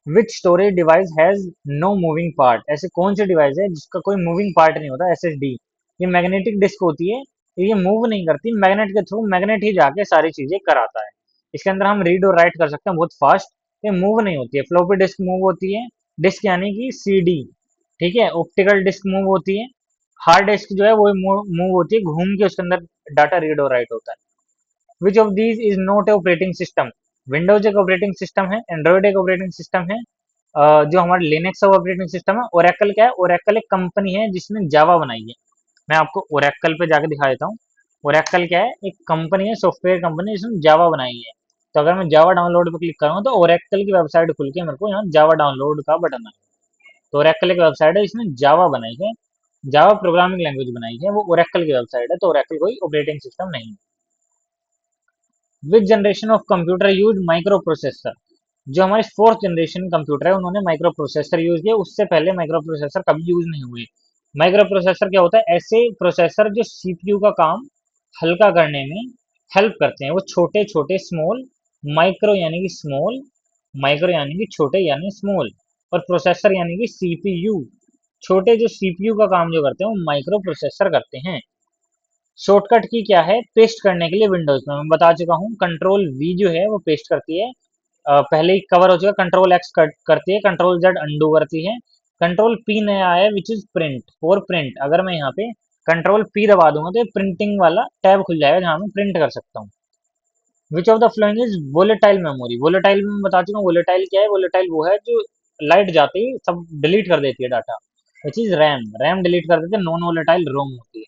Which storage device has no moving part, ऐसे कौन से डिवाइस है जिसका कोई मूविंग पार्ट नहीं होता, SSD। ये मैग्नेटिक डिस्क होती है, ये मूव नहीं करती, मैग्नेट के थ्रू मैग्नेट ही जाके सारी चीजें कराता है। इसके अंदर हम रीड और राइट कर सकते हैं बहुत फास्ट। ये मूव नहीं होती है। फ्लोपी डिस्क मूव होती है, डिस्क यानी कि सीडी, ठीक है। ऑप्टिकल डिस्क मूव होती है। हार्ड डिस्क जो है वो मूव होती है, घूम के उसके अंदर डाटा रीड और राइट होता है। Which of these is not a operating system? Windows एक ऑपरेटिंग सिस्टम है, एंड्रॉइड एक ऑपरेटिंग सिस्टम है, जो हमारा लिनक्स ऑपरेटिंग सिस्टम है। ओरेकल क्या है? ओरेकल एक कंपनी है जिसने जावा बनाई है। मैं आपको ओरेकल पे जाके दिखा देता हूँ। ओरेकल क्या है? एक कंपनी है, सॉफ्टवेयर कंपनी, जिसने जावा बनाई है। तो अगर मैं जावा डाउनलोड पे क्लिक करूँ तो ओरेकल की वेबसाइट खुल के मेरे को यहाँ जावा डाउनलोड का बटन है। तो ओरेकल एक वेबसाइट है जिसने जावा बनाई है, जावा प्रोग्रामिंग लैंग्वेज बनाई है, वो ओरेकल की वेबसाइट है। तो ओरेकल कोई ऑपरेटिंग सिस्टम नहीं है। विच generation of computer use micro processor? जो हमारी फोर्थ जनरेशन कंप्यूटर है उन्होंने माइक्रो प्रोसेसर यूज किया, उससे पहले माइक्रो प्रोसेसर कभी यूज नहीं हुए। माइक्रो प्रोसेसर क्या होता है? ऐसे प्रोसेसर जो सीपीयू का काम हल्का करने में हेल्प करते हैं। वो छोटे छोटे स्मॉल, माइक्रो यानी कि स्मॉल, माइक्रो यानी कि छोटे यानी स्मॉल, और प्रोसेसर यानी कि सीपीयू, छोटे जो सीपीयू का काम जो करते हैं वो माइक्रो प्रोसेसर करते हैं। शॉर्टकट की क्या है पेस्ट करने के लिए? विंडोज में मैं बता चुका हूँ, कंट्रोल वी जो है वो पेस्ट करती है। पहले ही कवर हो चुका। कंट्रोल एक्स करती है, कंट्रोल जेड अंडू करती है। कंट्रोल पी नया आया है which is print, for print. अगर मैं यहाँ पे कंट्रोल पी दबा दूंगा तो ये प्रिंटिंग वाला टैब खुल जाएगा जहाँ मैं प्रिंट कर सकता हूँ। विच of the following is volatile memory? Volatile में मैं बता चुका हूँ। वोलेटाइल क्या है? वोलेटाइल वो है जो लाइट जाते ही सब डिलीट कर देती है data. Which is RAM, RAM delete कर देती है। नॉन वोलेटाइल रोम होती है,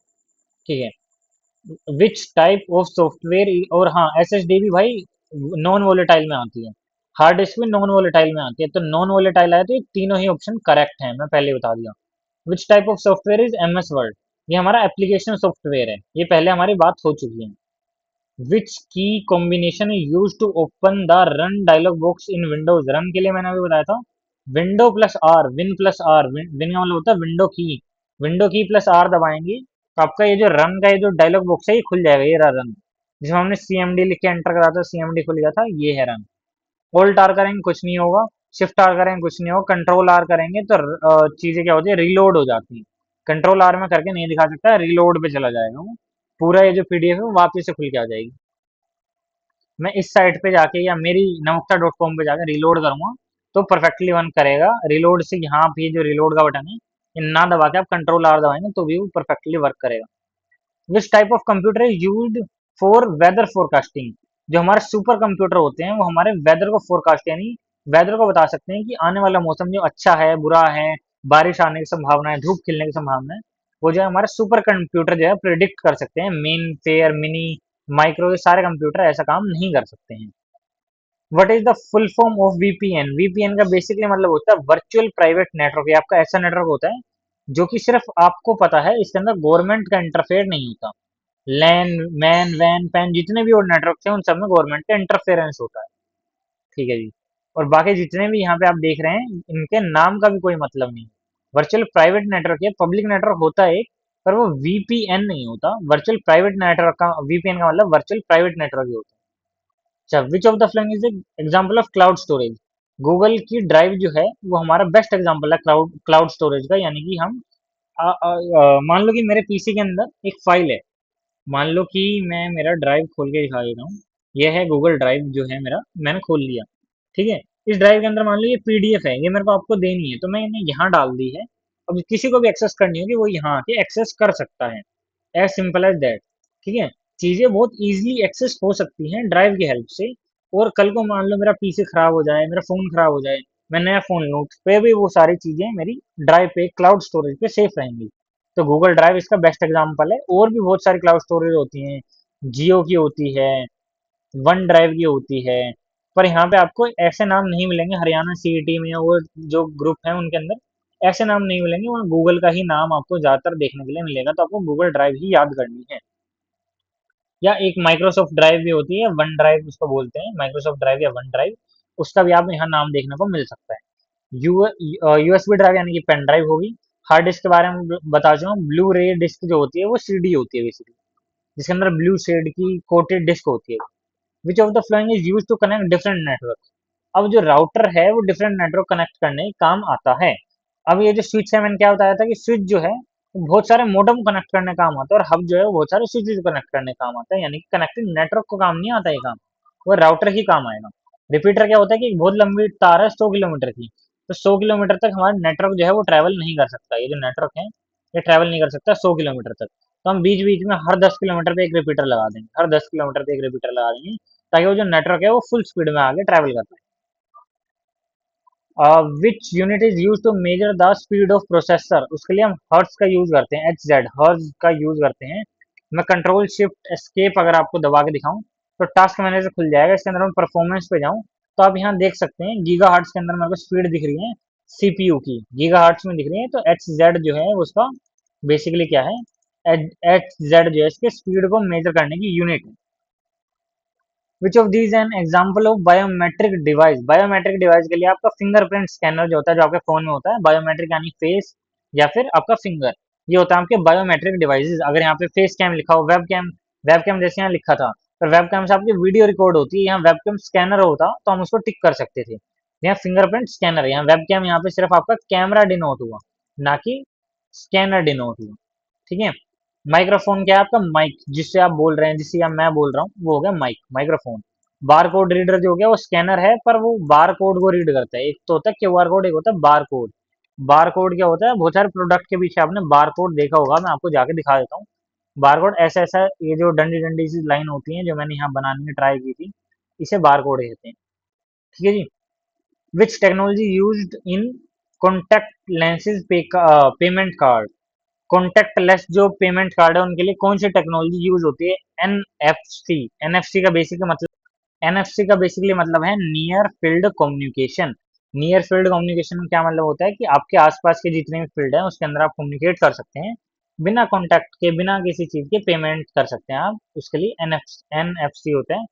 ठीक है। विच टाइप ऑफ सॉफ्टवेयर, और हाँ एसएसडी भी भाई नॉन वोलेटाइल में आती है। हार्ड डिस्क भी नॉन वोलेटाइल में आती है। तो नॉन वोलेटाइल आया तो ये तीनों ही ऑप्शन करेक्ट है, मैं पहले बता दिया। विच type of software is MS Word? ये हमारा एप्लीकेशन सॉफ्टवेयर है, ये पहले हमारी बात हो चुकी है। Which key combination use to open the run dialog box in Windows? Run के लिए मैंने अभी बताया था, window plus R, win plus R. Win का मतलब होता है विंडो की, विंडो की प्लस आर दबाएंगे तो आपका ये जो रन का ये जो डायलॉग बॉक्स है ये खुल जाएगा। ये रहा रन, जिसमें हमने सीएमडी लिख के एंटर करा था, सीएमडी खुल गया था, ये है रन। होल्ड आर करेंगे कुछ नहीं होगा, शिफ्ट आर करेंगे कुछ नहीं होगा, कंट्रोल आर करेंगे तो चीजें क्या होती है? रीलोड हो जाती है। कंट्रोल आर में करके नहीं दिखा सकता, रीलोड पे चला जाएगा वो, पूरा ये जो पीडीएफ है वो वापस से खुल के आ जाएगी। मैं इस साइट पे जाके या मेरी नमुक्ता.com पे जाके रीलोड करूंगा तो परफेक्टली वर्क करेगा। रीलोड से यहाँ पे जो रीलोड का बटन है, ये ना दबा के आप कंट्रोल आर दबाएंगे तो भी वो परफेक्टली वर्क करेगा। Which type of computer is used for weather forecasting? जो हमारे सुपर कंप्यूटर होते हैं वो हमारे वेदर को फोरकास्ट यानी वेदर को बता सकते हैं कि आने वाला मौसम जो अच्छा है बुरा है, बारिश आने की संभावना है, धूप खिलने की संभावना है, वो जो है हमारे सुपर कंप्यूटर जो है प्रिडिक्ट कर सकते हैं। मेन, फेयर, मिनी, माइक्रो, ये सारे कंप्यूटर ऐसा काम नहीं कर सकते हैं। What is the full form of VPN? VPN का बेसिकली मतलब होता है वर्चुअल प्राइवेट नेटवर्क। ये आपका ऐसा नेटवर्क होता है जो कि सिर्फ आपको पता है, इसके अंदर गवर्नमेंट का इंटरफेयर नहीं होता। लैन, मैन, वैन, पैन, जितने भी और नेटवर्क हैं उन सब में गवर्नमेंट का इंटरफेरेंस होता है, ठीक है जी। और बाकी जितने भी यहाँ पे आप देख रहे हैं इनके नाम का भी कोई मतलब नहीं है। वर्चुअल प्राइवेट नेटवर्क है, पब्लिक नेटवर्क होता है एक, पर वो वीपीएन नहीं होता। वर्चुअल प्राइवेट नेटवर्क का, वीपीएन का मतलब वर्चुअल प्राइवेट नेटवर्क ही होता है। अच्छा, विच of the following is example of cloud storage? Google की ड्राइव जो है वो हमारा बेस्ट एग्जाम्पल है क्लाउड क्लाउड स्टोरेज का। यानी कि हम मान लो कि मेरे पीसी के अंदर एक फाइल है। मान लो कि मैं मेरा ड्राइव खोल के दिखा देता हूँ। ये है गूगल ड्राइव जो है मेरा, मैंने खोल लिया, ठीक है। इस ड्राइव के अंदर मान लो ये पीडीएफ है, ये मेरे को आपको देनी है तो मैंने यहाँ डाल दी है। अब किसी को भी एक्सेस करनी होगी वो यहाँ आके एक्सेस कर सकता है, एज सिंपल एज दैट, ठीक है। चीजें बहुत इजीली एक्सेस हो सकती हैं ड्राइव की हेल्प से। और कल को मान लो मेरा पीसी खराब हो जाए, मेरा फोन खराब हो जाए, मैं नया फोन लूँ पे भी वो सारी चीजें मेरी ड्राइव पे, क्लाउड स्टोरेज पे सेफ रहेंगी। तो गूगल ड्राइव इसका बेस्ट एग्जांपल है। और भी बहुत सारी क्लाउड स्टोरेज होती हैं, जियो की होती है, वन ड्राइव की होती है। पर यहाँ पे आपको ऐसे नाम नहीं मिलेंगे हरियाणा सीईटी में या वो जो ग्रुप है उनके अंदर, ऐसे नाम नहीं मिलेंगे। वहाँ गूगल का ही नाम आपको ज्यादातर देखने के लिए मिलेगा, तो आपको गूगल ड्राइव ही याद करनी है। या एक माइक्रोसॉफ्ट ड्राइव भी होती है, वन ड्राइव उसको बोलते हैं, माइक्रोसॉफ्ट ड्राइव या वन ड्राइव, उसका भी आप यहाँ नाम देखने को मिल सकता है। यूएसबी ड्राइव यानी कि पेन ड्राइव होगी। हार्ड डिस्क के बारे में बता चुका हूँ। ब्लू रे डिस्क जो होती है वो सीडी होती है बेसिकली, जिसके अंदर ब्लू शेड की कोटेड डिस्क होती है। Which of the flowing is use to connect different network? अब जो राउटर है वो डिफरेंट नेटवर्क कनेक्ट करने के काम आता है। अब ये जो स्विच है मैंने क्या बताया था कि स्विच जो है बहुत सारे मोडेम कनेक्ट करने काम आता है, और हब जो है वो बहुत सारे स्विचेस कनेक्ट करने काम आता है, यानी कि कनेक्टिंग नेटवर्क को काम नहीं आता ये काम, वो राउटर ही काम आएगा। रिपीटर क्या होता है कि एक बहुत लंबी तार है 100 किलोमीटर की, तो 100 किलोमीटर तक हमारा नेटवर्क जो है वो ट्रैवल नहीं कर सकता, ये जो नेटवर्क है ये ट्रैवल नहीं कर सकता 100 किलोमीटर तक। तो हम बीच बीच में हर 10 किलोमीटर पे एक रिपीटर लगा देंगे, हर 10 किलोमीटर पे एक रिपीटर लगा देंगे, ताकि वो जो नेटवर्क है वो फुल स्पीड में आगे ट्रैवल कर पाए। Which unit is use to measure the speed of processor, उसके लिए हम हर्ट्ज का यूज करते हैं, एच जेड हर्ट्ज का यूज करते हैं। मैं कंट्रोल शिफ्ट एस्केप अगर आपको दबा के दिखाऊं तो टास्क मैनेजर खुल जाएगा, इसके अंदर मैं परफॉर्मेंस पे जाऊं तो आप यहाँ देख सकते हैं गीगा हर्ट्ज के अंदर मेरे को स्पीड दिख रही है, सीपीयू की गीगा हर्ट्ज में दिख रही है, तो एच जेड जो है उसका बेसिकली क्या है, एच जेड जो है इसके स्पीड को मेजर करने की यूनिट है। Which of these N example of biometric device, biometric device के लिए आपका फिंगरप्रिंट स्कैनर जो होता है जो आपके फोन में होता है, बायोमेट्रिक यानी फेस या फिर आपका फिंगर, ये होता है आपके बायोमेट्रिक डिवाइसेस। अगर यहाँ पे फेस कैम लिखा हो, वेब कैम जैसे यहाँ लिखा था, तो वेब कैम से आपकी वीडियो रिकॉर्ड होती है, यहाँ वेब कैम स्कैनर होता तो हम उसको टिक कर सकते थे। यहाँ फिंगरप्रिंट स्कैनर है, यहाँ वेब कैम, यहाँ पे सिर्फ आपका कैमरा डिनोट हुआ, ना कि स्कैनर डिनोट हुआ। ठीक है। माइक्रोफोन क्या है आपका, माइक, जिससे आप बोल रहे हैं, जिससे या मैं बोल रहा हूँ, वो हो गया mic, microphone. Bar code reader जो हो गया वो स्कैनर है, पर वो बार कोड को रीड करता है, एक तो होता है क्यूआर कोड, एक होता है बार कोड। बार कोड क्या होता है, बहुत सारे प्रोडक्ट के पीछे आपने बार कोड देखा होगा, मैं आपको जाके दिखा देता हूँ। बार कोड ऐसा ऐसा, ये जो डंडी डंडी सी लाइन होती है जो मैंने यहाँ बनाने की ट्राई की थी, इसे बार कोड कहते हैं। ठीक है जी। Which technology used in contact lenses payment card, contactless जो पेमेंट कार्ड है उनके लिए कौन सी टेक्नोलॉजी यूज होती है, एनएफसी। एनएफसी का बेसिकली मतलब, एनएफसी का बेसिकली मतलब है near field communication. Near field communication में क्या मतलब होता है कि आपके आसपास के जितने भी फील्ड है उसके अंदर आप कम्युनिकेट कर सकते हैं, बिना कॉन्टैक्ट के, बिना किसी चीज के पेमेंट कर सकते हैं आप, उसके लिए एनएफसी होता है।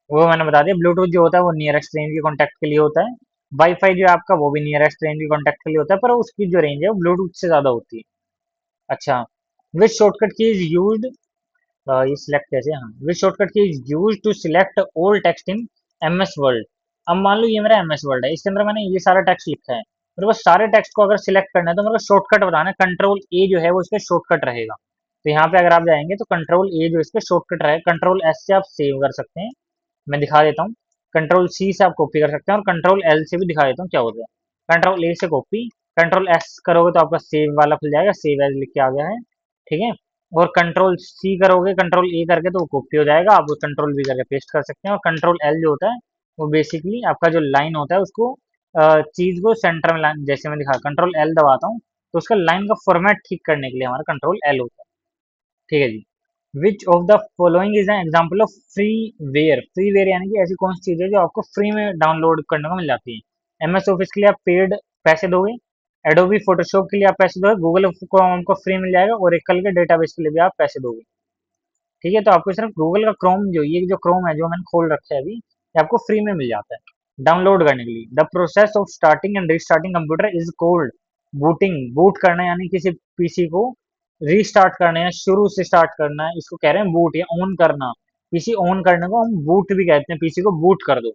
वो मैंने बता दिया। ब्लूटूथ जो होता है वो नियरेस्ट रेंज के कॉन्टैक्ट के लिए होता है। वाईफाई जो है आपका वो भी नियरेस्ट रेंज के कॉन्टैक्ट के लिए होता है, पर उसकी जो रेंज है वो ब्लूटूथ से ज्यादा होती है। अच्छा। Which shortcut key is used, ये सिलेक्ट कैसे, हाँ, which shortcut key is used to select all text in MS Word. अब मान लो ये मेरा एमएस वर्ड है, इसके अंदर मैंने ये सारा टेक्स्ट लिखा है, मेरे को सारे टेक्स्ट को अगर सिलेक्ट करना है तो मेरे को शॉर्टकट बताना है, कंट्रोल ए जो है वो इसके शॉर्टकट रहेगा। तो यहाँ पे अगर आप जाएंगे तो कंट्रोल ए जो इसके शॉर्टकट रहेगा, कंट्रोल एस से आप सेव कर सकते हैं, मैं दिखा देता हूँ। कंट्रोल सी से आप कॉपी कर सकते हैं, और कंट्रोल एल से भी दिखा देता हूँ क्या होता है। कंट्रोल ए से कॉपी, कंट्रोल एस करोगे तो आपका सेव वाला खुल जाएगा, सेव एज लिख के आ गया है। ठीक है। और कंट्रोल सी करोगे, कंट्रोल ए करके, तो वो कॉपी हो जाएगा, आप कंट्रोल बी करके पेस्ट कर सकते हैं। और कंट्रोल एल जो होता है वो बेसिकली आपका जो लाइन होता है उसको, चीज को सेंटर में लाइन, जैसे मैं दिखा, कंट्रोल एल दबाता हूँ तो उसका लाइन का फॉर्मेट ठीक करने के लिए हमारा कंट्रोल एल होता है। ठीक है जी। Which of the following is an example of freeware, freeware यानी कि ऐसी कौन सी चीज है जो आपको फ्री में डाउनलोड करने को मिल जाती है। एमएस ऑफिस के लिए आप पेड पैसे दोगे, एडोबी फोटोशॉप के लिए आप पैसे दोगे, गूगल को हमको फ्री मिल जाएगा, और एकल के डेटाबेस के लिए भी आप पैसे दोगे। ठीक है। तो आपको सिर्फ गूगल का क्रोम, जो ये जो क्रोम है जो मैंने खोल रखा है अभी, ये आपको फ्री में मिल जाता है डाउनलोड करने के लिए। The process of starting and restarting computer is cold booting, boot करना यानी किसी पीसी को रीस्टार्ट करना है, शुरू से स्टार्ट करना है, इसको कह रहे हैं बूट या ऑन करना। पीसी ऑन करने को हम बूट भी कहते हैं, पीसी को बूट कर दो।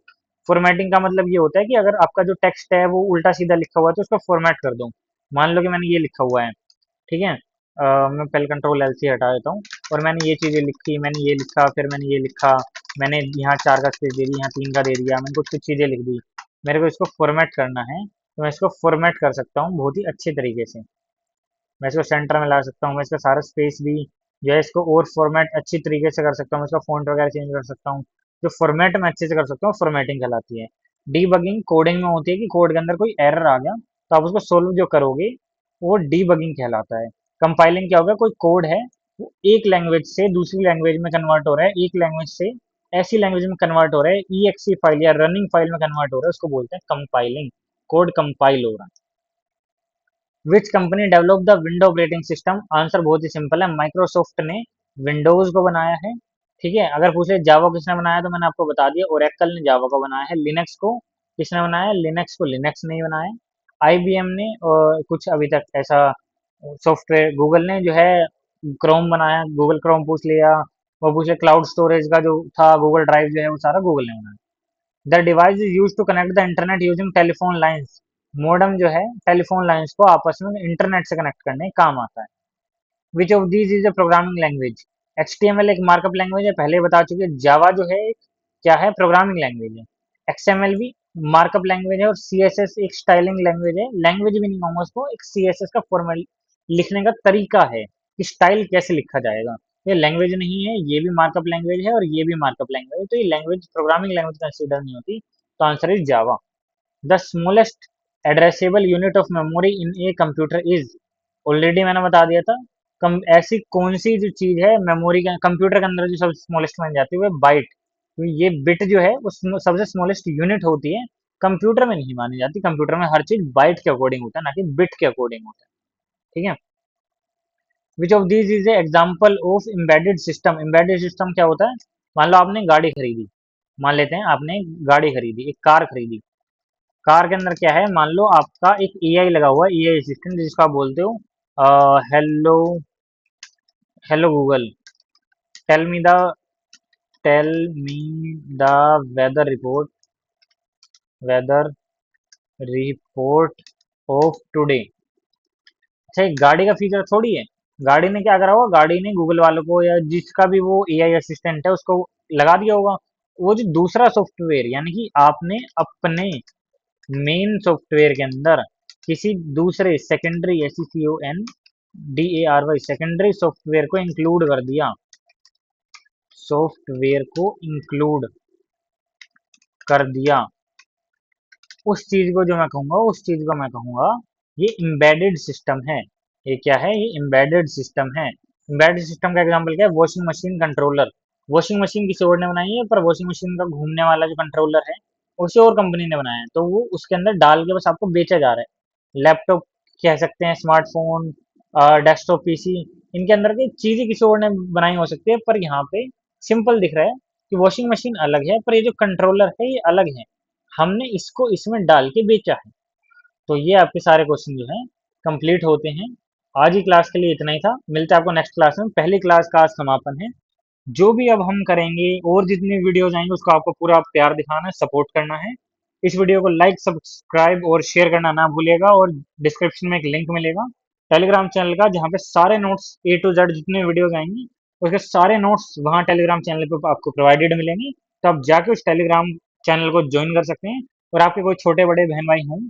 फॉर्मेटिंग का मतलब ये होता है कि अगर आपका जो टेक्स्ट है वो उल्टा सीधा लिखा हुआ है तो उसको फॉर्मेट कर दो। मान लो कि मैंने ये लिखा हुआ है, ठीक है, मैं पहले कंट्रोल एल सी हटा देता हूँ, और मैंने ये चीज़ें लिखी, मैंने ये लिखा, फिर मैंने ये लिखा, मैंने यहाँ 4 का स्पेस दे दी, यहाँ 3 का दे दिया, मैंने कुछ कुछ चीज़ें लिख दी। मेरे को इसको फॉर्मेट करना है, तो मैं इसको फॉर्मेट कर सकता हूँ बहुत ही अच्छे तरीके से। मैं इसको सेंटर में ला सकता हूँ, मैं इसका सारा स्पेस भी जो है इसको और फॉर्मेट अच्छी तरीके से कर सकता हूँ, इसका फ़ॉन्ट वगैरह चेंज कर सकता हूँ। जो फॉर्मेट मैं अच्छे से कर सकता हूँ फॉर्मेटिंग कहलाती है। डीबगिंग कोडिंग में होती है कि कोड के अंदर कोई एरर आ गया तो आप उसको सोल्व जो करोगे वो डीबगिंग कहलाता है। कंपाइलिंग क्या होगा, कोई कोड है वो एक लैंग्वेज से दूसरी लैंग्वेज में कन्वर्ट हो रहा है, एक लैंग्वेज से ऐसी लैंग्वेज में कन्वर्ट हो रहा है, ईएक्सी फाइल या रनिंग फाइल में कन्वर्ट हो रहा है, उसको बोलते हैं कंपाइलिंग। कोड कंपाइल हो रहा है। Which company develop the window operating system, answer बहुत ही सिंपल है, माइक्रोसॉफ्ट ने विंडोज को बनाया है। ठीक है। अगर पूछे जावा किसने बनाया तो मैंने आपको बता दिया, ओरेकल ने जावा को बनाया है। लिनक्स को किसने बनाया, लिनक्स को लिनक्स नहीं बनाया। आईबीएम ने कुछ अभी तक ऐसा सॉफ्टवेयर, गूगल ने जो है क्रोम बनाया, गूगल क्रोम पूछ लिया, वो पूछे क्लाउड स्टोरेज का जो था गूगल ड्राइव जो है वो सारा गूगल ने बनाया। The device is use to connect the internet using telephone lines, modem जो है टेलीफोन लाइंस को आपस में इंटरनेट से कनेक्ट करने का काम आता है। Which of these is a programming language? HTML एक मार्कअप लैंग्वेज है, पहले बता चुके। जावा जो है क्या है, प्रोग्रामिंग लैंग्वेज है। XML भी मार्कअप लैंग्वेज है, और CSS एक स्टाइलिंग लैंग्वेज है। लैंग्वेज भी नहीं कहूंगा उसको, एक CSS का फॉर्मेट लिखने का तरीका है कि स्टाइल कैसे लिखा जाएगा। ये लैंग्वेज नहीं है, ये भी मार्कअप लैंग्वेज है और ये भी मार्कअप लैंग्वेज है, तो ये लैंग्वेज प्रोग्रामिंग लैंग्वेज कंसिडर नहीं होती। तो answer is Java. The smallest addressable unit of memory in a computer is, already मैंने बता दिया था। कम ऐसी कौन सी जो चीज है मेमोरी के कंप्यूटर के अंदर जो सबसे स्मॉलेस्ट मानी जाती है वो बाइट। तो ये बिट जो है वो सबसे स्मॉलेस्ट यूनिट होती है, कंप्यूटर में नहीं मानी जाती। कंप्यूटर में हर चीज बाइट के अकॉर्डिंग होता है, ना कि बिट के अकॉर्डिंग होता है। ठीक है। Which of these is a example of embedded system? Embedded system क्या होता है? मान लो आपने गाड़ी खरीदी, मान लेते हैं आपने गाड़ी खरीदी, एक कार खरीदी। कार के अंदर क्या है, मान लो आपका एक एआई लगा हुआ है, एआई असिस्टेंट जिसको आप बोलते हो hello, hello Google, tell me the tell me the weather report, weather report of today. अच्छा, एक गाड़ी का फीचर थोड़ी है। गाड़ी ने क्या करा होगा, गाड़ी ने गूगल वालों को या जिसका भी वो एआई असिस्टेंट है उसको लगा दिया होगा। वो जो दूसरा सॉफ्टवेयर, यानी कि आपने अपने मेन सॉफ्टवेयर के अंदर किसी दूसरे सेकेंडरी, SECONDARY सेकेंडरी सॉफ्टवेयर को इंक्लूड कर दिया, सॉफ्टवेयर को इंक्लूड कर दिया। उस चीज को जो मैं कहूंगा, उस चीज को मैं कहूंगा ये एम्बेडेड सिस्टम है। ये क्या है, ये एम्बेडेड सिस्टम है। एम्बेडेड सिस्टम का एग्जांपल क्या है, washing machine controller. Washing machine किसी और ने बनाई है, पर वॉशिंग मशीन का घूमने वाला जो कंट्रोलर है उसे और कंपनी ने बनाया है, तो वो उसके अंदर डाल के बस आपको बेचा जा रहा है। लैपटॉप कह सकते हैं, स्मार्टफोन, डेस्कटॉप PC, इनके अंदर की चीजें किसी और ने बनाई हो सकती है, पर यहाँ पे सिंपल दिख रहा है कि वॉशिंग मशीन अलग है, पर ये जो कंट्रोलर है ये अलग है, हमने इसको इसमें डाल के बेचा है। तो ये आपके सारे क्वेश्चन जो हैं कंप्लीट होते हैं। आज ही क्लास के लिए इतना ही था, मिलते हैं आपको नेक्स्ट क्लास में। पहली क्लास का आज समापन है। जो भी अब हम करेंगे और जितनी वीडियोज आएंगे उसको आपको पूरा प्यार दिखाना है, सपोर्ट करना है। इस वीडियो को लाइक, सब्सक्राइब और शेयर करना ना भूलिएगा, और डिस्क्रिप्शन में एक लिंक मिलेगा टेलीग्राम चैनल का, जहाँ पे सारे नोट्स A to Z जितने वीडियोज आएंगी उसके सारे नोट्स वहाँ टेलीग्राम चैनल पे आपको प्रोवाइडेड मिलेंगे। तो आप जाके उस टेलीग्राम चैनल को ज्वाइन कर सकते हैं। और आपके कोई छोटे बड़े बहन भाई हों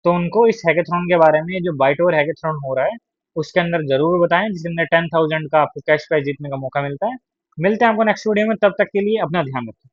तो उनको इस हैकेथॉन के बारे में, जो बाइटोर हैकेथॉन हो रहा है उसके अंदर जरूर बताएं, जिसके अंदर 10,000 का आपको कैश प्राइज जीतने का मौका मिलता है। मिलते हैं आपको नेक्स्ट वीडियो में, तब तक के लिए अपना ध्यान रखें।